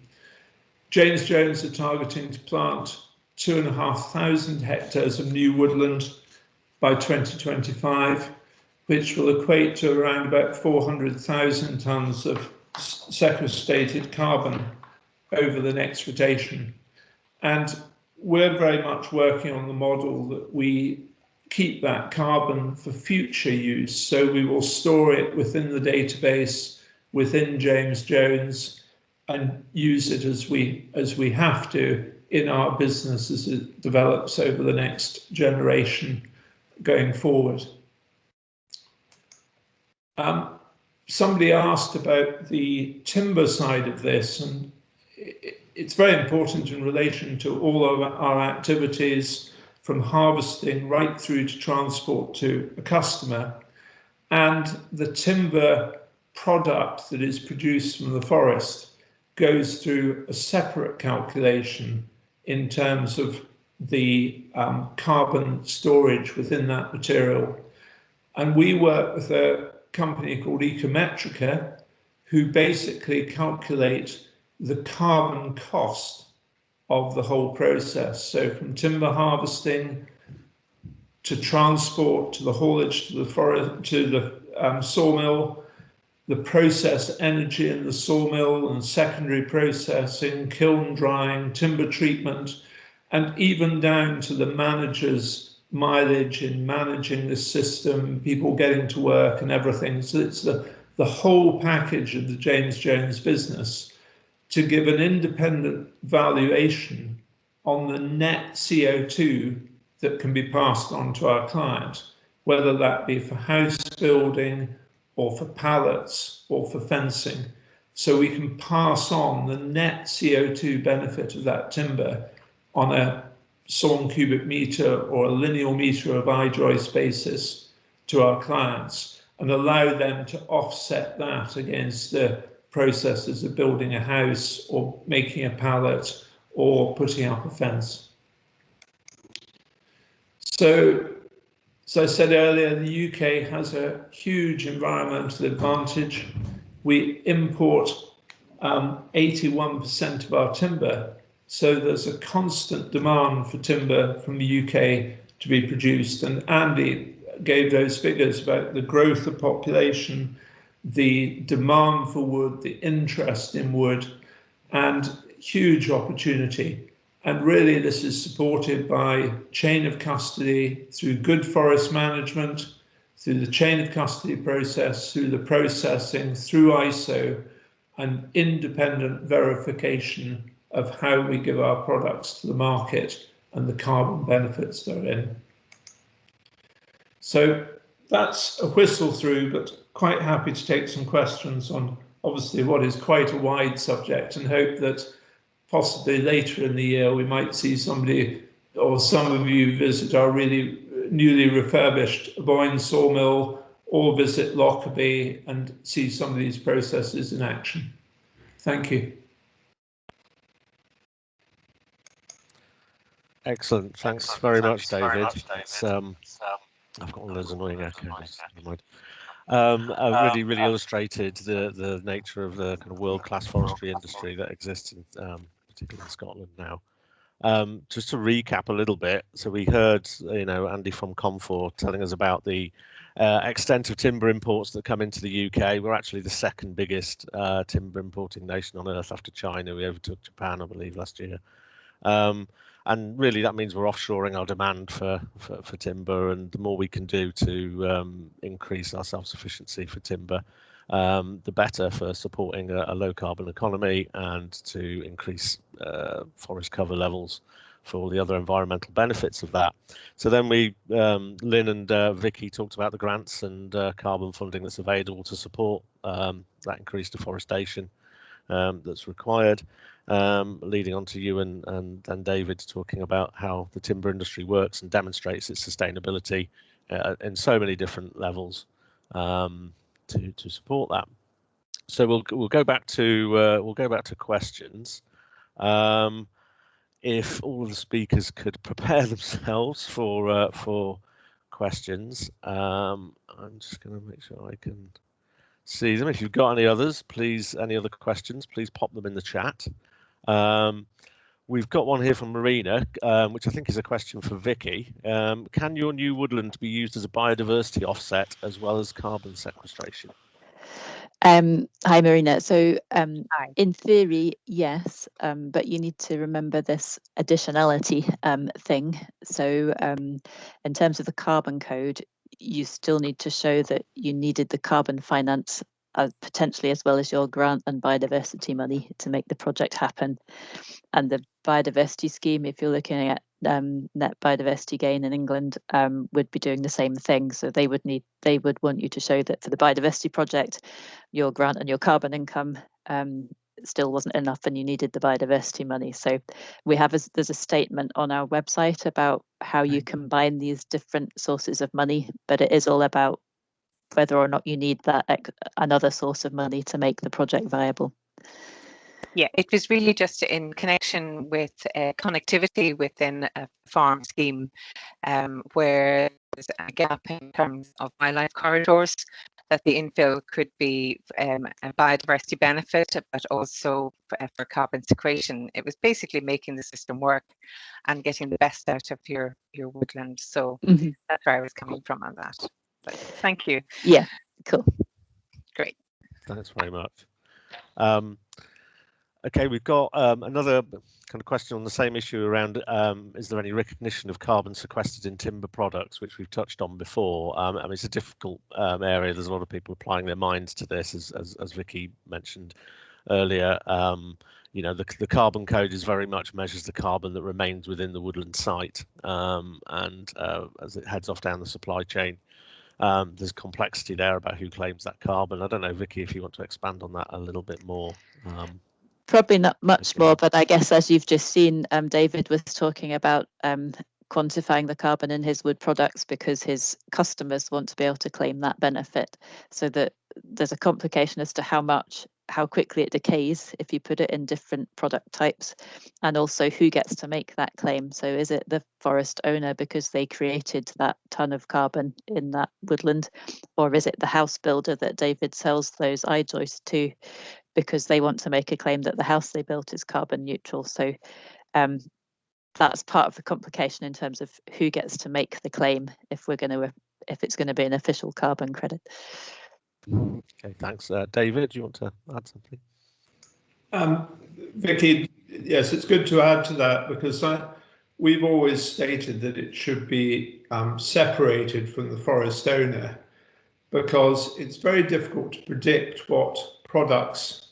James Jones are targeting to plant 2,500 hectares of new woodland by 2025, which will equate to around about 400,000 tonnes of sequestrated carbon over the next rotation. And we're very much working on the model that we keep that carbon for future use. So we will store it within the database, within James Jones, and use it as we have to in our business as it develops over the next generation going forward. Somebody asked about the timber side of this, and it's very important in relation to all of our activities, from harvesting right through to transport to a customer. And the timber product that is produced from the forest goes through a separate calculation in terms of the carbon storage within that material. And we work with a company called Ecometrica, who basically calculate the carbon cost of the whole process. So from timber harvesting to transport to the haulage to the forest to the sawmill, the process energy in the sawmill and secondary processing, kiln drying, timber treatment, and even down to the manager's mileage in managing this system, people getting to work and everything. So it's the whole package of the James Jones business to give an independent valuation on the net CO2 that can be passed on to our client, whether that be for house building or for pallets or for fencing. So we can pass on the net CO2 benefit of that timber on a sawn cubic metre or a lineal metre of I-joist basis to our clients and allow them to offset that against the processes of building a house or making a pallet or putting up a fence. So, as I said earlier, the UK has a huge environmental advantage. We import 81% of our timber, so there's a constant demand for timber from the UK to be produced. And Andy gave those figures about the growth of population, the demand for wood, the interest in wood, and huge opportunity. And really this is supported by chain of custody through good forest management, through the chain of custody process, through the processing, through ISO, and independent verification of how we give our products to the market and the carbon benefits therein. So that's a whistle through, but quite happy to take some questions on obviously what is quite a wide subject, and hope that possibly later in the year we might see somebody or some of you visit our really newly refurbished Boyne sawmill or visit Lockerbie and see some of these processes in action. Thank you. Excellent. Thanks very much, David. I've got one of those annoying echoes. Never mind. Really illustrated the nature of the kind of world-class forestry industry that exists in, particularly in Scotland now. Just to recap a little bit, so we heard, Andy from CONFOR telling us about the extent of timber imports that come into the UK. We're actually the second biggest timber importing nation on earth after China. We overtook Japan, I believe, last year. And really that means we're offshoring our demand for timber, and the more we can do to increase our self-sufficiency for timber, the better for supporting a low carbon economy and to increase forest cover levels for all the other environmental benefits of that. So then Lynn and Vicky talked about the grants and carbon funding that's available to support that increased deforestation that's required, leading on to you and David talking about how the timber industry works and demonstrates its sustainability in so many different levels to support that. So we'll go back to questions. If all of the speakers could prepare themselves for questions, I'm just going to make sure I can see them. If you've got any others, please, any other questions, please pop them in the chat. We've got one here from Marina, which I think is a question for Vicky. Can your new woodland be used as a biodiversity offset as well as carbon sequestration? Hi, Marina. So in theory, yes, but you need to remember this additionality thing. So in terms of the carbon code, you still need to show that you needed the carbon finance potentially as well as your grant and biodiversity money to make the project happen. And the biodiversity scheme, if you're looking at net biodiversity gain in England, would be doing the same thing. So they would want you to show that for the biodiversity project, your grant and your carbon income still wasn't enough and you needed the biodiversity money. So there's a statement on our website about how you combine these different sources of money, but it is all about whether or not you need that another source of money to make the project viable. Yeah, it was really just in connection with connectivity within a farm scheme where there's a gap in terms of wildlife corridors, that the infill could be a biodiversity benefit, but also for carbon sequestration. It was basically making the system work and getting the best out of your woodland. So that's where I was coming from on that. But thank you. Yeah, cool. Great. Thanks very much. Okay, we've got another kind of question on the same issue around is there any recognition of carbon sequestered in timber products, which we've touched on before. I mean, it's a difficult area. There's a lot of people applying their minds to this, as Vicky mentioned earlier. The carbon code is very much measures the carbon that remains within the woodland site, and as it heads off down the supply chain, there's complexity there about who claims that carbon. I don't know, Vicky, if you want to expand on that a little bit more. Probably not much more, but I guess as you've just seen, David was talking about quantifying the carbon in his wood products because his customers want to be able to claim that benefit. So that there's a complication as to how quickly it decays if you put it in different product types, and also who gets to make that claim. So is it the forest owner because they created that ton of carbon in that woodland, or is it the house builder that David sells those I-joists to because they want to make a claim that the house they built is carbon neutral? So that's part of the complication in terms of who gets to make the claim if it's going to be an official carbon credit. Okay, thanks. David, do you want to add something? Vicky, yes, it's good to add to that because we've always stated that it should be separated from the forest owner, because it's very difficult to predict what products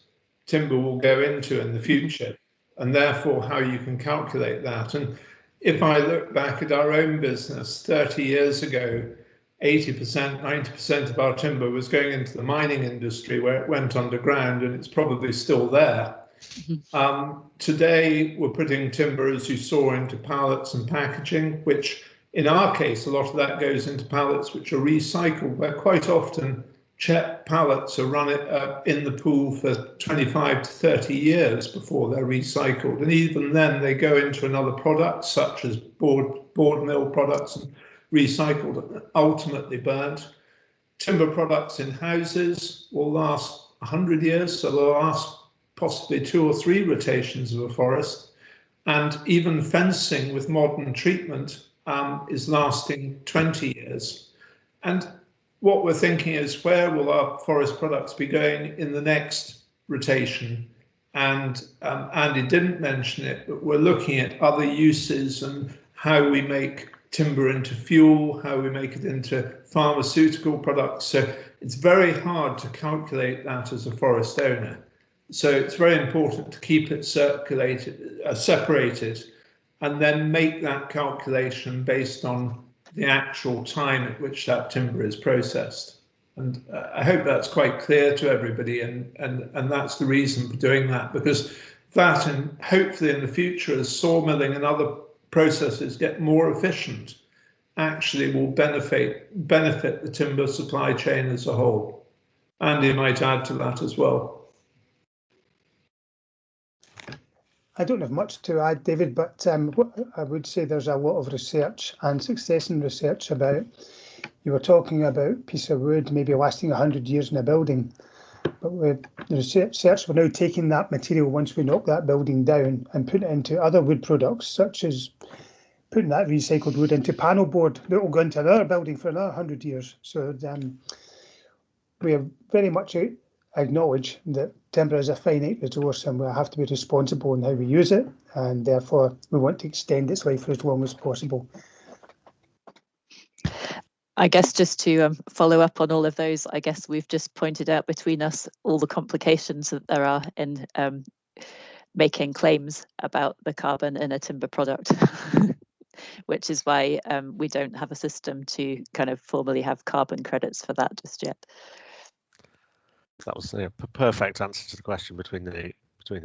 timber will go into in the future, and therefore how you can calculate that. And if I look back at our own business 30 years ago, 80%, 90% of our timber was going into the mining industry where it went underground, and it's probably still there. Today, we're putting timber, as you saw, into pallets and packaging, which in our case, a lot of that goes into pallets which are recycled, where quite often Chet pallets are run in the pool for 25 to 30 years before they're recycled. And even then they go into another product, such as board mill products, and recycled and ultimately burnt. Timber products in houses will last 100 years, so they'll last possibly 2 or 3 rotations of a forest. And even fencing with modern treatment is lasting 20 years. And what we're thinking is, where will our forest products be going in the next rotation? And Andy didn't mention it, but we're looking at other uses and how we make timber into fuel, how we make it into pharmaceutical products. So it's very hard to calculate that as a forest owner. So it's very important to keep it separated, and then make that calculation based on the actual time at which that timber is processed. And I hope that's quite clear to everybody, and that's the reason for doing that, because that, and hopefully in the future, as sawmilling and other processes get more efficient, actually will benefit the timber supply chain as a whole. Andy might add to that as well. I don't have much to add, David, but what I would say, there's a lot of research and succession research about, you were talking about a piece of wood maybe lasting 100 years in a building, but with the research, we're now taking that material once we knock that building down and put it into other wood products, such as putting that recycled wood into panel board that will go into another building for another 100 years. So we are very much acknowledge that timber is a finite resource, and we have to be responsible in how we use it, and therefore we want to extend its life for as long as possible. I guess just to follow up on all of those, I guess we've just pointed out between us all the complications that there are in making claims about the carbon in a timber product, which is why we don't have a system to kind of formally have carbon credits for that just yet. That was a perfect answer to the question between the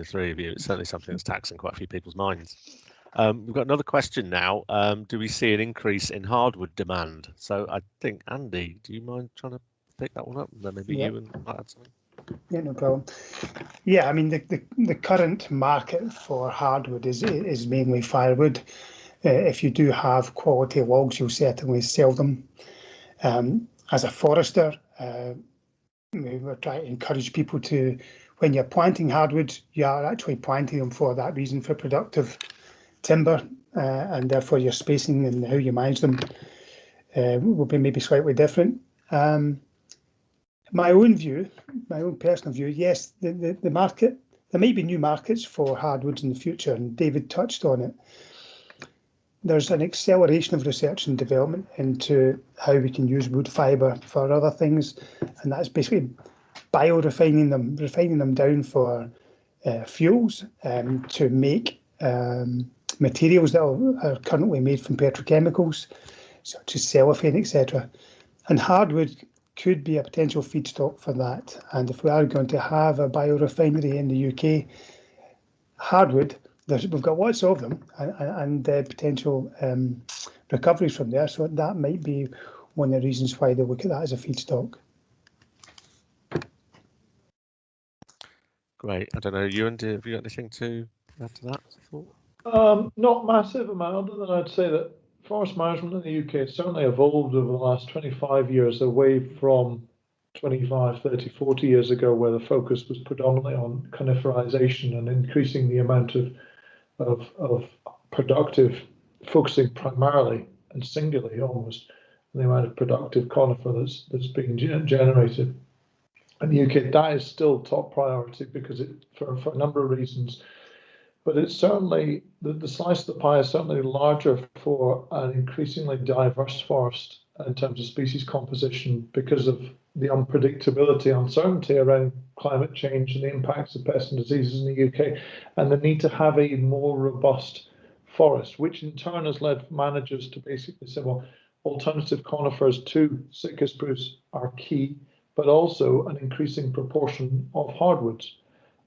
three of you. It's certainly something that's taxing quite a few people's minds. We've got another question now. Do we see an increase in hardwood demand? So I think, Andy, do you mind trying to pick that one up? Then maybe you and might add something. Yeah, no problem. Yeah, I mean, the current market for hardwood is mainly firewood. If you do have quality logs, you'll certainly sell them. As a forester, we're trying to encourage people to, when you're planting hardwood, you are actually planting them for that reason, for productive timber, and therefore your spacing and how you manage them will be maybe slightly different. My own personal view, yes, the market, there may be new markets for hardwoods in the future, and David touched on it. There's an acceleration of research and development into how we can use wood fibre for other things, and that's basically refining them down for fuels, to make materials that are currently made from petrochemicals, such as cellophane, etc. And hardwood could be a potential feedstock for that. And if we are going to have a biorefinery in the UK, hardwood, we've got lots of them, and potential recoveries from there. So that might be one of the reasons why they look at that as a feedstock. Great. I don't know, Ewan, have you got anything to add to that? Not massive amount, other than I'd say that forest management in the UK has certainly evolved over the last 25 years away from 25, 30, 40 years ago, where the focus was predominantly on coniferization and increasing the amount of productive, focusing primarily and singularly almost on the amount of productive conifer that's being generated. In the UK, that is still top priority because for a number of reasons. But it's certainly, the slice of the pie is certainly larger for an increasingly diverse forest in terms of species composition because of the unpredictability, uncertainty around climate change and the impacts of pests and diseases in the UK, and the need to have a more robust forest, which in turn has led managers to basically say, well, alternative conifers to Sitka spruce are key, but also an increasing proportion of hardwoods,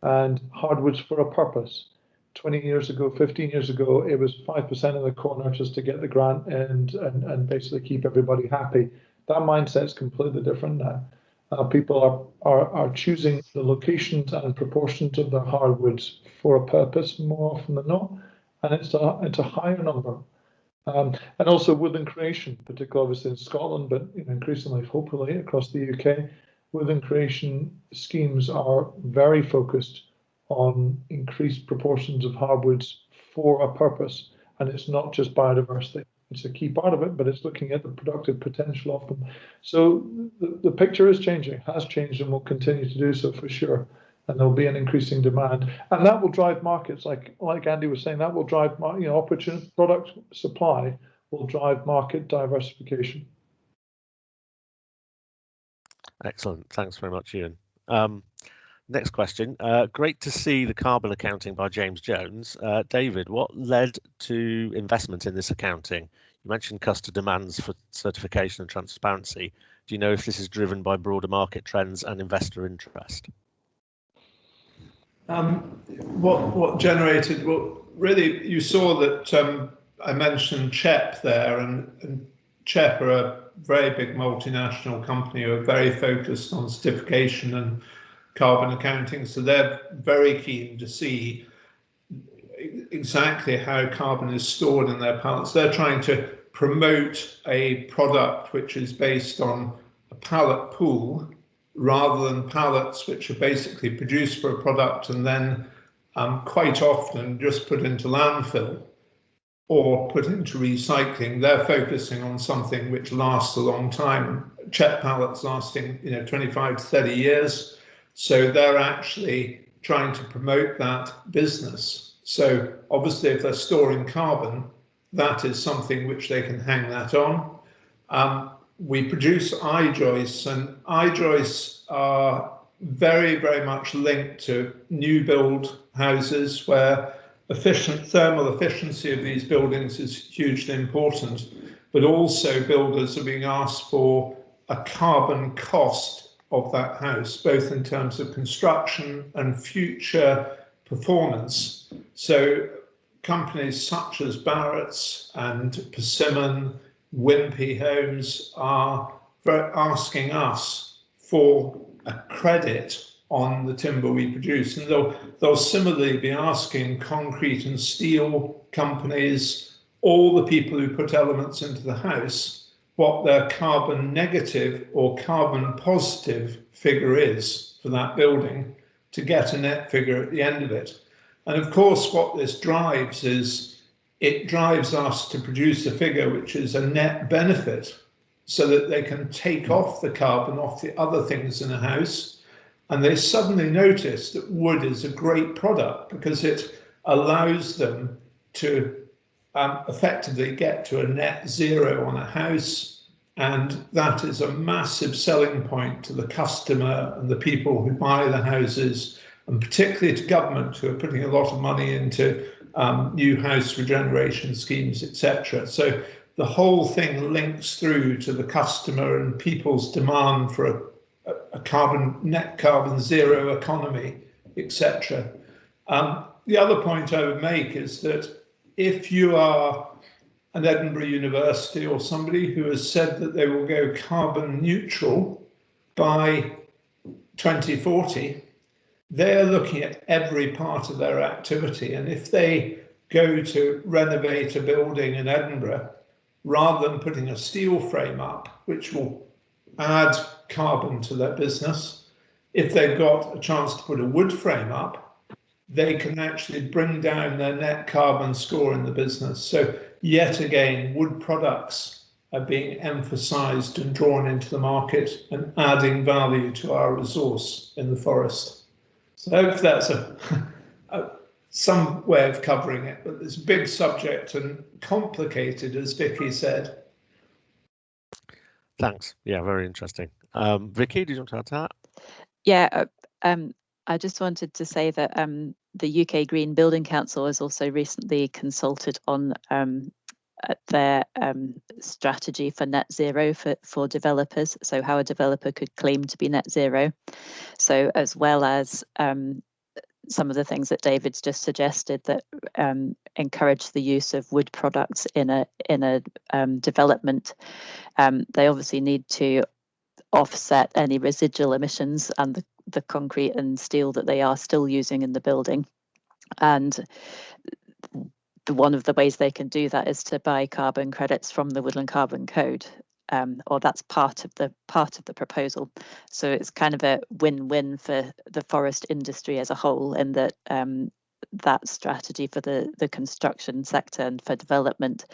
and hardwoods for a purpose. 20 years ago, 15 years ago, it was 5% in the corner just to get the grant and basically keep everybody happy. That mindset's completely different now. People are choosing the locations and proportions of their hardwoods for a purpose more often than not, and it's a higher number. And also woodland creation, particularly obviously in Scotland, but increasingly, hopefully, across the UK, woodland creation schemes are very focused on increased proportions of hardwoods for a purpose, and it's not just biodiversity. It's a key part of it, but it's looking at the productive potential of them. So the picture is changing, has changed, and will continue to do so for sure. And there'll be an increasing demand, and that will drive markets. Like Andy was saying, that will drive opportunity, product supply will drive market diversification. Excellent. Thanks very much, Ian. Next question. Great to see the carbon accounting by James Jones. David, what led to investment in this accounting? You mentioned customer demands for certification and transparency. Do you know if this is driven by broader market trends and investor interest? What generated? Well, really, you saw that I mentioned CHEP there, and CHEP are a very big multinational company who are very focused on certification and carbon accounting. So they're very keen to see exactly how carbon is stored in their pallets. They're trying to promote a product which is based on a pallet pool, rather than pallets which are basically produced for a product and then quite often just put into landfill or put into recycling. They're focusing on something which lasts a long time. CHEP pallets lasting 25 to 30 years. So they're actually trying to promote that business. So obviously if they're storing carbon, that is something which they can hang that on. We produce I-joists, and I-joists are very, very much linked to new build houses where thermal efficiency of these buildings is hugely important, but also builders are being asked for a carbon cost of that house, both in terms of construction and future performance. So companies such as Barratt's and Persimmon, Wimpey Homes are asking us for a credit on the timber we produce, and they'll similarly be asking concrete and steel companies, all the people who put elements into the house, what their carbon negative or carbon positive figure is for that building to get a net figure at the end of it. And of course what this drives is it drives us to produce a figure which is a net benefit, so that they can take off the carbon off the other things in a house. And they suddenly notice that wood is a great product because it allows them to effectively get to a net zero on a house. And that is a massive selling point to the customer and the people who buy the houses, and particularly to government, who are putting a lot of money into new house regeneration schemes, etc. So the whole thing links through to the customer and people's demand for a net carbon zero economy, etc. The other point I would make is that if you are an Edinburgh University or somebody who has said that they will go carbon neutral by 2040, they're looking at every part of their activity. And if they go to renovate a building in Edinburgh, rather than putting a steel frame up, which will add carbon to their business, if they've got a chance to put a wood frame up, they can actually bring down their net carbon score in the business. So yet again, wood products are being emphasised and drawn into the market and adding value to our resource in the forest. So I hope that's some way of covering it, but it's a big subject and complicated, as Vicky said. Thanks. Yeah, very interesting. Vicky, did you want to add to that? Yeah, I just wanted to say that the UK Green Building Council has also recently consulted on their strategy for net zero for developers, so how a developer could claim to be net zero. So as well as some of the things that David's just suggested that encourage the use of wood products in a development, they obviously need to offset any residual emissions and the concrete and steel that they are still using in the building. And one of the ways they can do that is to buy carbon credits from the Woodland Carbon Code, or that's part of the proposal. So it's kind of a win-win for the forest industry as a whole, in that that strategy for the construction sector and for development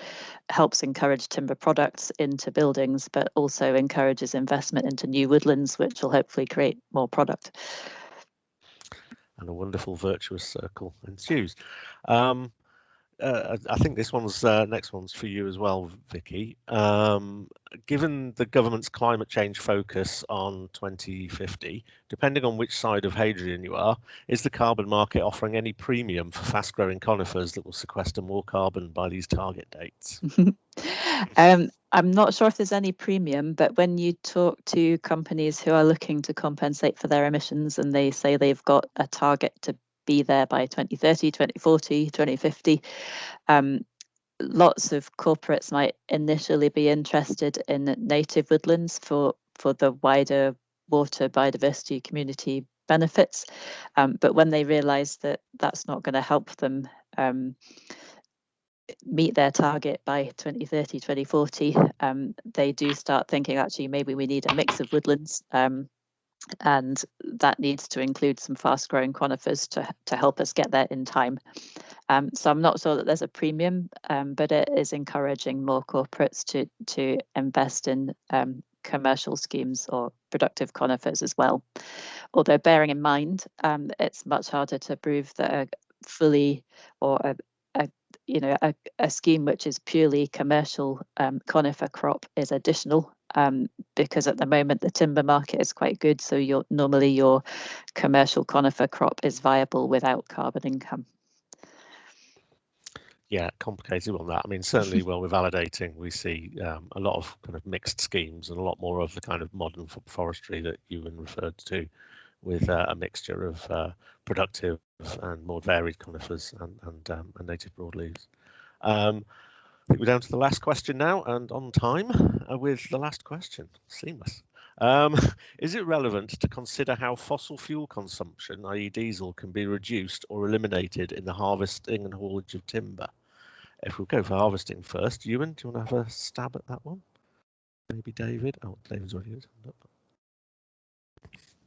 helps encourage timber products into buildings, but also encourages investment into new woodlands, which will hopefully create more product. And a wonderful virtuous circle ensues. I think this one's next one's for you as well, Vicky. Given the government's climate change focus on 2050, depending on which side of Hadrian you are, is the carbon market offering any premium for fast-growing conifers that will sequester more carbon by these target dates? I'm not sure if there's any premium, but when you talk to companies who are looking to compensate for their emissions and they say they've got a target to be there by 2030, 2040, 2050, lots of corporates might initially be interested in native woodlands for the wider water biodiversity community benefits, but when they realise that that's not going to help them meet their target by 2030, 2040, they do start thinking, actually, maybe we need a mix of woodlands, and that needs to include some fast-growing conifers to help us get there in time. So I'm not sure that there's a premium, but it is encouraging more corporates to invest in commercial schemes or productive conifers as well. Although bearing in mind, it's much harder to prove that a fully or a scheme which is purely commercial conifer crop is additional, because at the moment the timber market is quite good, so normally your commercial conifer crop is viable without carbon income. Yeah, complicated on that. I mean, certainly, well, we're validating, we see a lot of kind of mixed schemes and a lot more of the kind of modern forestry that Ewan referred to, with a mixture of productive and more varied conifers and native broadleaves. I think we're down to the last question now, and on time with the last question. Seamless. Is it relevant to consider how fossil fuel consumption, i.e. diesel, can be reduced or eliminated in the harvesting and haulage of timber? If we'll go for harvesting first, Ewan, do you want to have a stab at that one? Maybe David? Oh, David's already used it.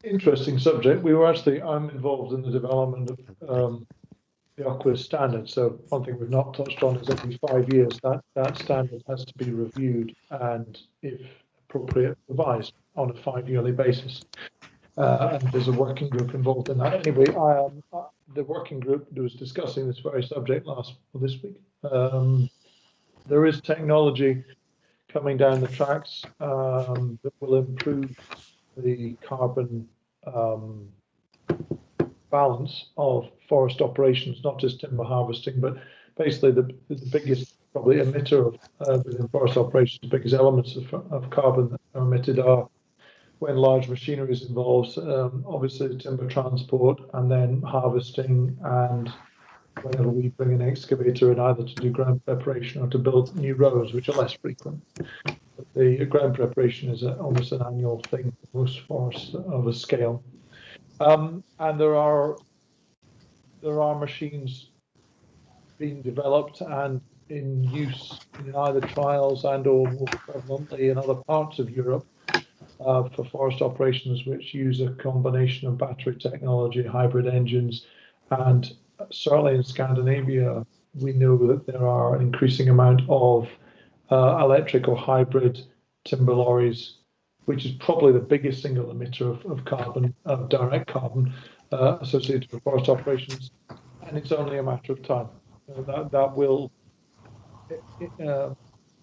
Interesting subject. I'm involved in the development of the Aquis standard. So one thing we've not touched on is every 5 years that standard has to be reviewed and, if appropriate, revised on a 5-yearly basis. And there's a working group involved in that. Anyway, the working group was discussing this very subject this week. There is technology coming down the tracks that will improve the carbon balance of forest operations, not just timber harvesting, but basically the biggest probably emitter within forest operations, the biggest elements of carbon that are emitted are when large machinery is involved, obviously the timber transport, and then harvesting, and whenever we bring an excavator in either to do ground preparation or to build new roads, which are less frequent. But the ground preparation is almost an annual thing for most forests of a scale. And there are machines being developed and in use in either trials and or more prevalently in other parts of Europe for forest operations, which use a combination of battery technology, hybrid engines, and certainly in Scandinavia, we know that there are an increasing amount of electric or hybrid timber lorries, which is probably the biggest single emitter of carbon, of direct carbon associated with forest operations, and it's only a matter of time. That will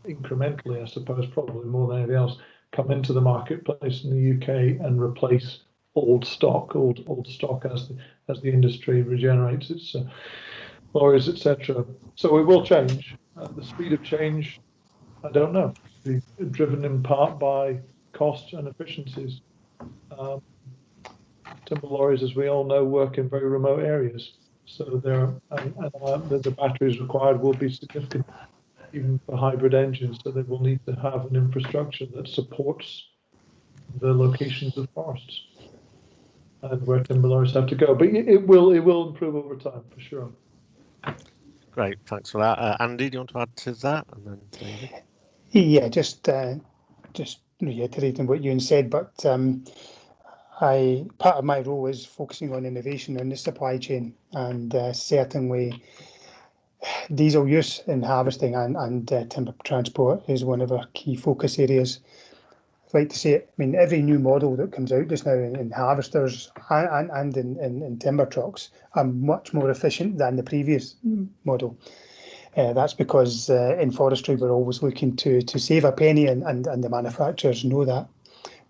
incrementally, I suppose, probably more than anything else, come into the marketplace in the UK and replace old stock as the industry regenerates its lorries, etc. So it will change. The speed of change, I don't know. Be driven in part by costs and efficiencies. Timber lorries, as we all know, work in very remote areas, so the batteries required will be significant, even for hybrid engines. So they will need to have an infrastructure that supports the locations of forests and where timber lawyers have to go. But it will improve over time for sure. Great, thanks for that. Andy, do you want to add to that? And then David? Yeah, just reiterating what Ewan said, but part of my role is focusing on innovation in the supply chain, and certainly diesel use in harvesting and timber transport is one of our key focus areas. I'd like to say, I mean, every new model that comes out just now in harvesters and in timber trucks are much more efficient than the previous model. That's because in forestry we're always looking to save a penny, and the manufacturers know that.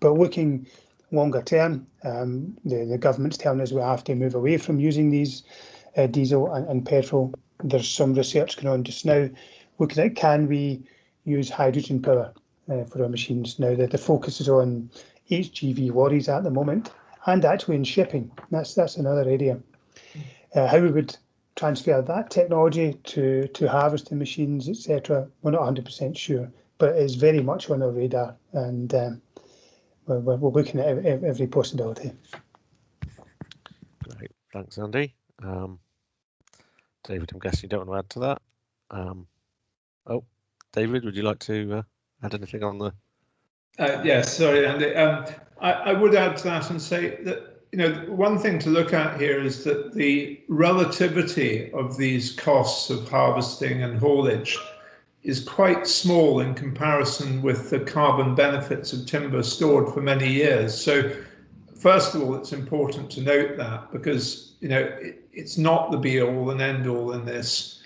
But looking longer term, the government's telling us we have to move away from using these diesel and petrol. There's some research going on just now looking at, can we use hydrogen power for our machines. Now the focus is on HGV lorries at the moment, and actually in shipping. That's another area. How we would transfer that technology to harvesting machines, etc., we're not 100% sure, but it's very much on our radar, and we're looking at every possibility. Great, thanks, Andy. David, I'm guessing you don't want to add to that. Oh, David, would you like to add anything on the? Yes, sorry, Andy. I would add to that and say that, you know, one thing to look at here is that the relativity of these costs of harvesting and haulage is quite small in comparison with the carbon benefits of timber stored for many years. So first of all, it's important to note that, because, you know, it's not the be all and end all in this.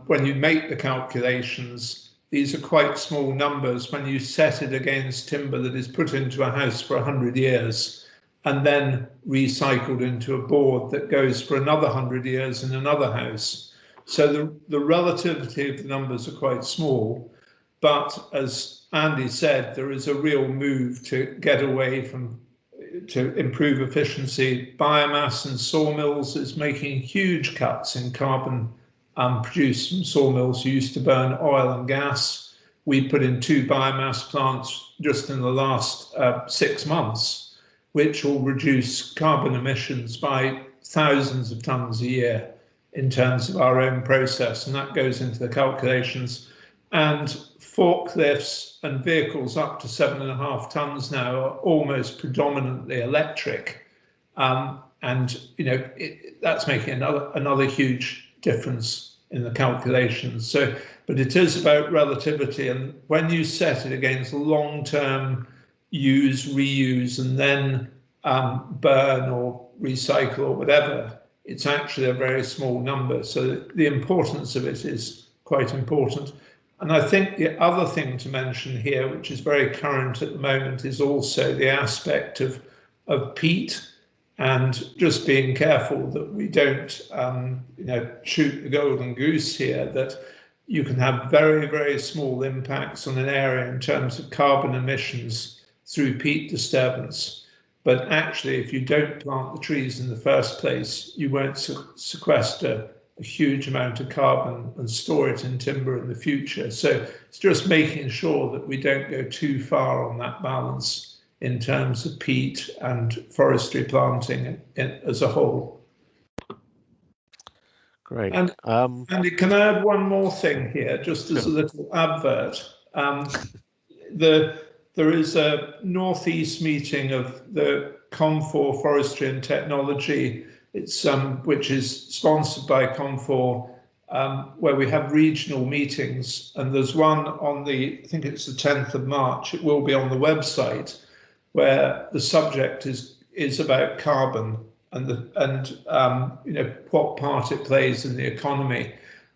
When you make the calculations, these are quite small numbers when you set it against timber that is put into a house for 100 years and then recycled into a board that goes for another 100 years in another house. So the relativity of the numbers are quite small, but as Andy said, there is a real move to get away from, to improve efficiency. Biomass and sawmills is making huge cuts in carbon produced from sawmills who used to burn oil and gas. We put in 2 biomass plants just in the last 6 months, which will reduce carbon emissions by thousands of tonnes a year in terms of our own process, and that goes into the calculations. And forklifts and vehicles up to 7.5 tonnes now are almost predominantly electric, and you know, that's making another huge difference in the calculations. So, but it is about relativity, and when you set it against long-term use, reuse, and then burn or recycle or whatever, it's actually a very small number. So the importance of it is quite important. And I think the other thing to mention here, which is very current at the moment, is also the aspect of peat, and just being careful that we don't you know, shoot the golden goose here, that you can have very, very small impacts on an area in terms of carbon emissions through peat disturbance. But actually, if you don't plant the trees in the first place, you won't sequester a huge amount of carbon and store it in timber in the future. So it's just making sure that we don't go too far on that balance in terms of peat and forestry planting as a whole. Great. And Andy, can I add one more thing here, just as a little advert? There is a Northeast meeting of the CONFOR Forestry and Technology. It's which is sponsored by CONFOR, where we have regional meetings, and there's one on I think it's the 10th of March. It will be on the website, where the subject is about carbon and you know, what part it plays in the economy,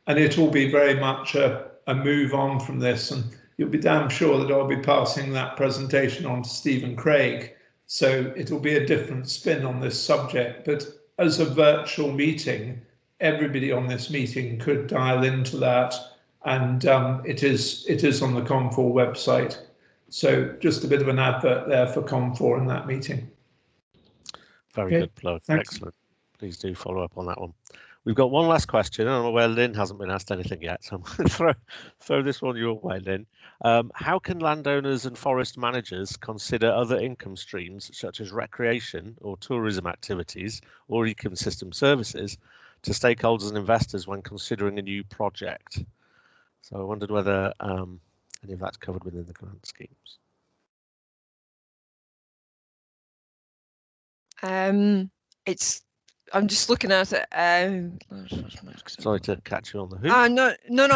and it will be very much a move on from this. And you'll be damn sure that I'll be passing that presentation on to Stephen Craig. So it'll be a different spin on this subject, but as a virtual meeting, everybody on this meeting could dial into that, and it is on the CONFOR website. So just a bit of an advert there for CONFOR in that meeting. Very good plug. Excellent. Please do follow up on that one. We've got one last question, and I'm aware Lynn hasn't been asked anything yet, so I'm going to throw this one your way, Lynn. How can landowners and forest managers consider other income streams, such as recreation or tourism activities or ecosystem services, to stakeholders and investors when considering a new project? So I wondered whether any of that's covered within the grant schemes. I'm just looking at it. Sorry to catch you on the hoof. No.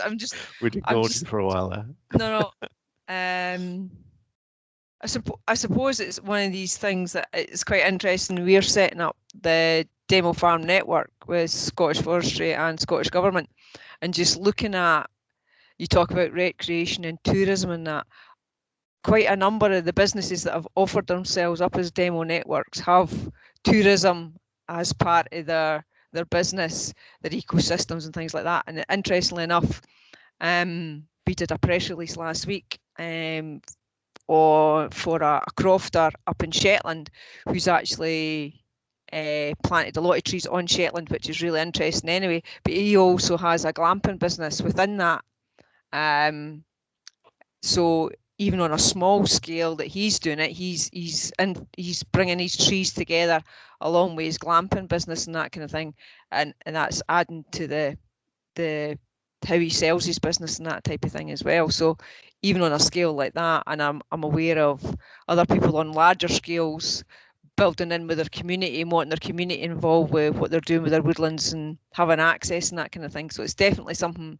I'm just. We'd ignored you for a while there. No. I suppose it's one of these things that it's quite interesting. We're setting up the demo farm network with Scottish Forestry and Scottish Government, and just looking at, you talk about recreation and tourism and that. Quite a number of the businesses that have offered themselves up as demo networks have tourism as part of their business, their ecosystems and things like that. And interestingly enough, we did a press release last week for a crofter up in Shetland who's actually planted a lot of trees on Shetland, which is really interesting anyway. But he also has a glamping business within that. So even on a small scale that he's doing it, he's bringing these trees together along with his glamping business and that kind of thing, and that's adding to the how he sells his business and that type of thing as well. So even on a scale like that, and I'm aware of other people on larger scales building in with their community and wanting their community involved with what they're doing with their woodlands and having access and that kind of thing. So it's definitely something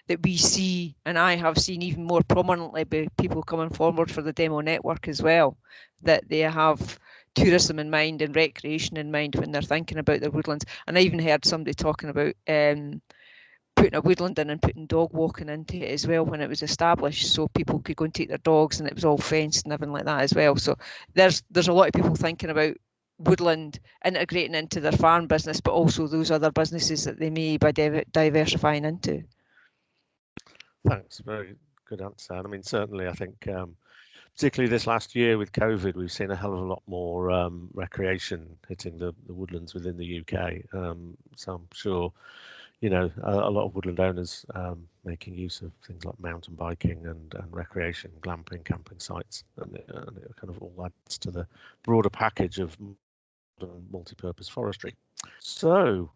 that we see, and I have seen even more prominently by people coming forward for the demo network as well, that they have tourism in mind and recreation in mind when they're thinking about their woodlands. And I even heard somebody talking about putting a woodland in and putting dog walking into it as well when it was established, so people could go and take their dogs and it was all fenced and everything like that as well. So there's a lot of people thinking about woodland integrating into their farm business, but also those other businesses that they may be diversifying into. Thanks, very good answer. I mean, certainly, I think particularly this last year with COVID, we've seen a hell of a lot more recreation hitting the woodlands within the UK. So I'm sure, you know, a lot of woodland owners making use of things like mountain biking and recreation, glamping, camping sites, and it kind of all adds to the broader package of multi-purpose forestry. So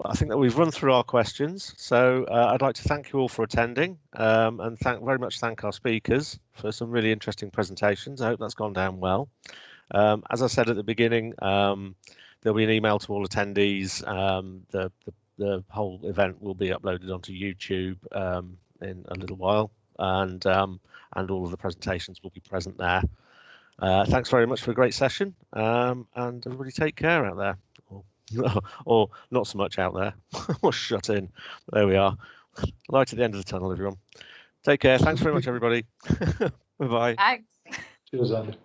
I think that we've run through our questions. So I'd like to thank you all for attending and very much thank our speakers for some really interesting presentations. I hope that's gone down well. As I said at the beginning, there'll be an email to all attendees. The whole event will be uploaded onto YouTube in a little while, and all of the presentations will be present there. Thanks very much for a great session, and everybody take care out there. Or not so much out there. Or shut in. There we are. Light at the end of the tunnel, everyone. Take care. Thanks very much, everybody. Bye-bye. Thanks. Cheers, Andy.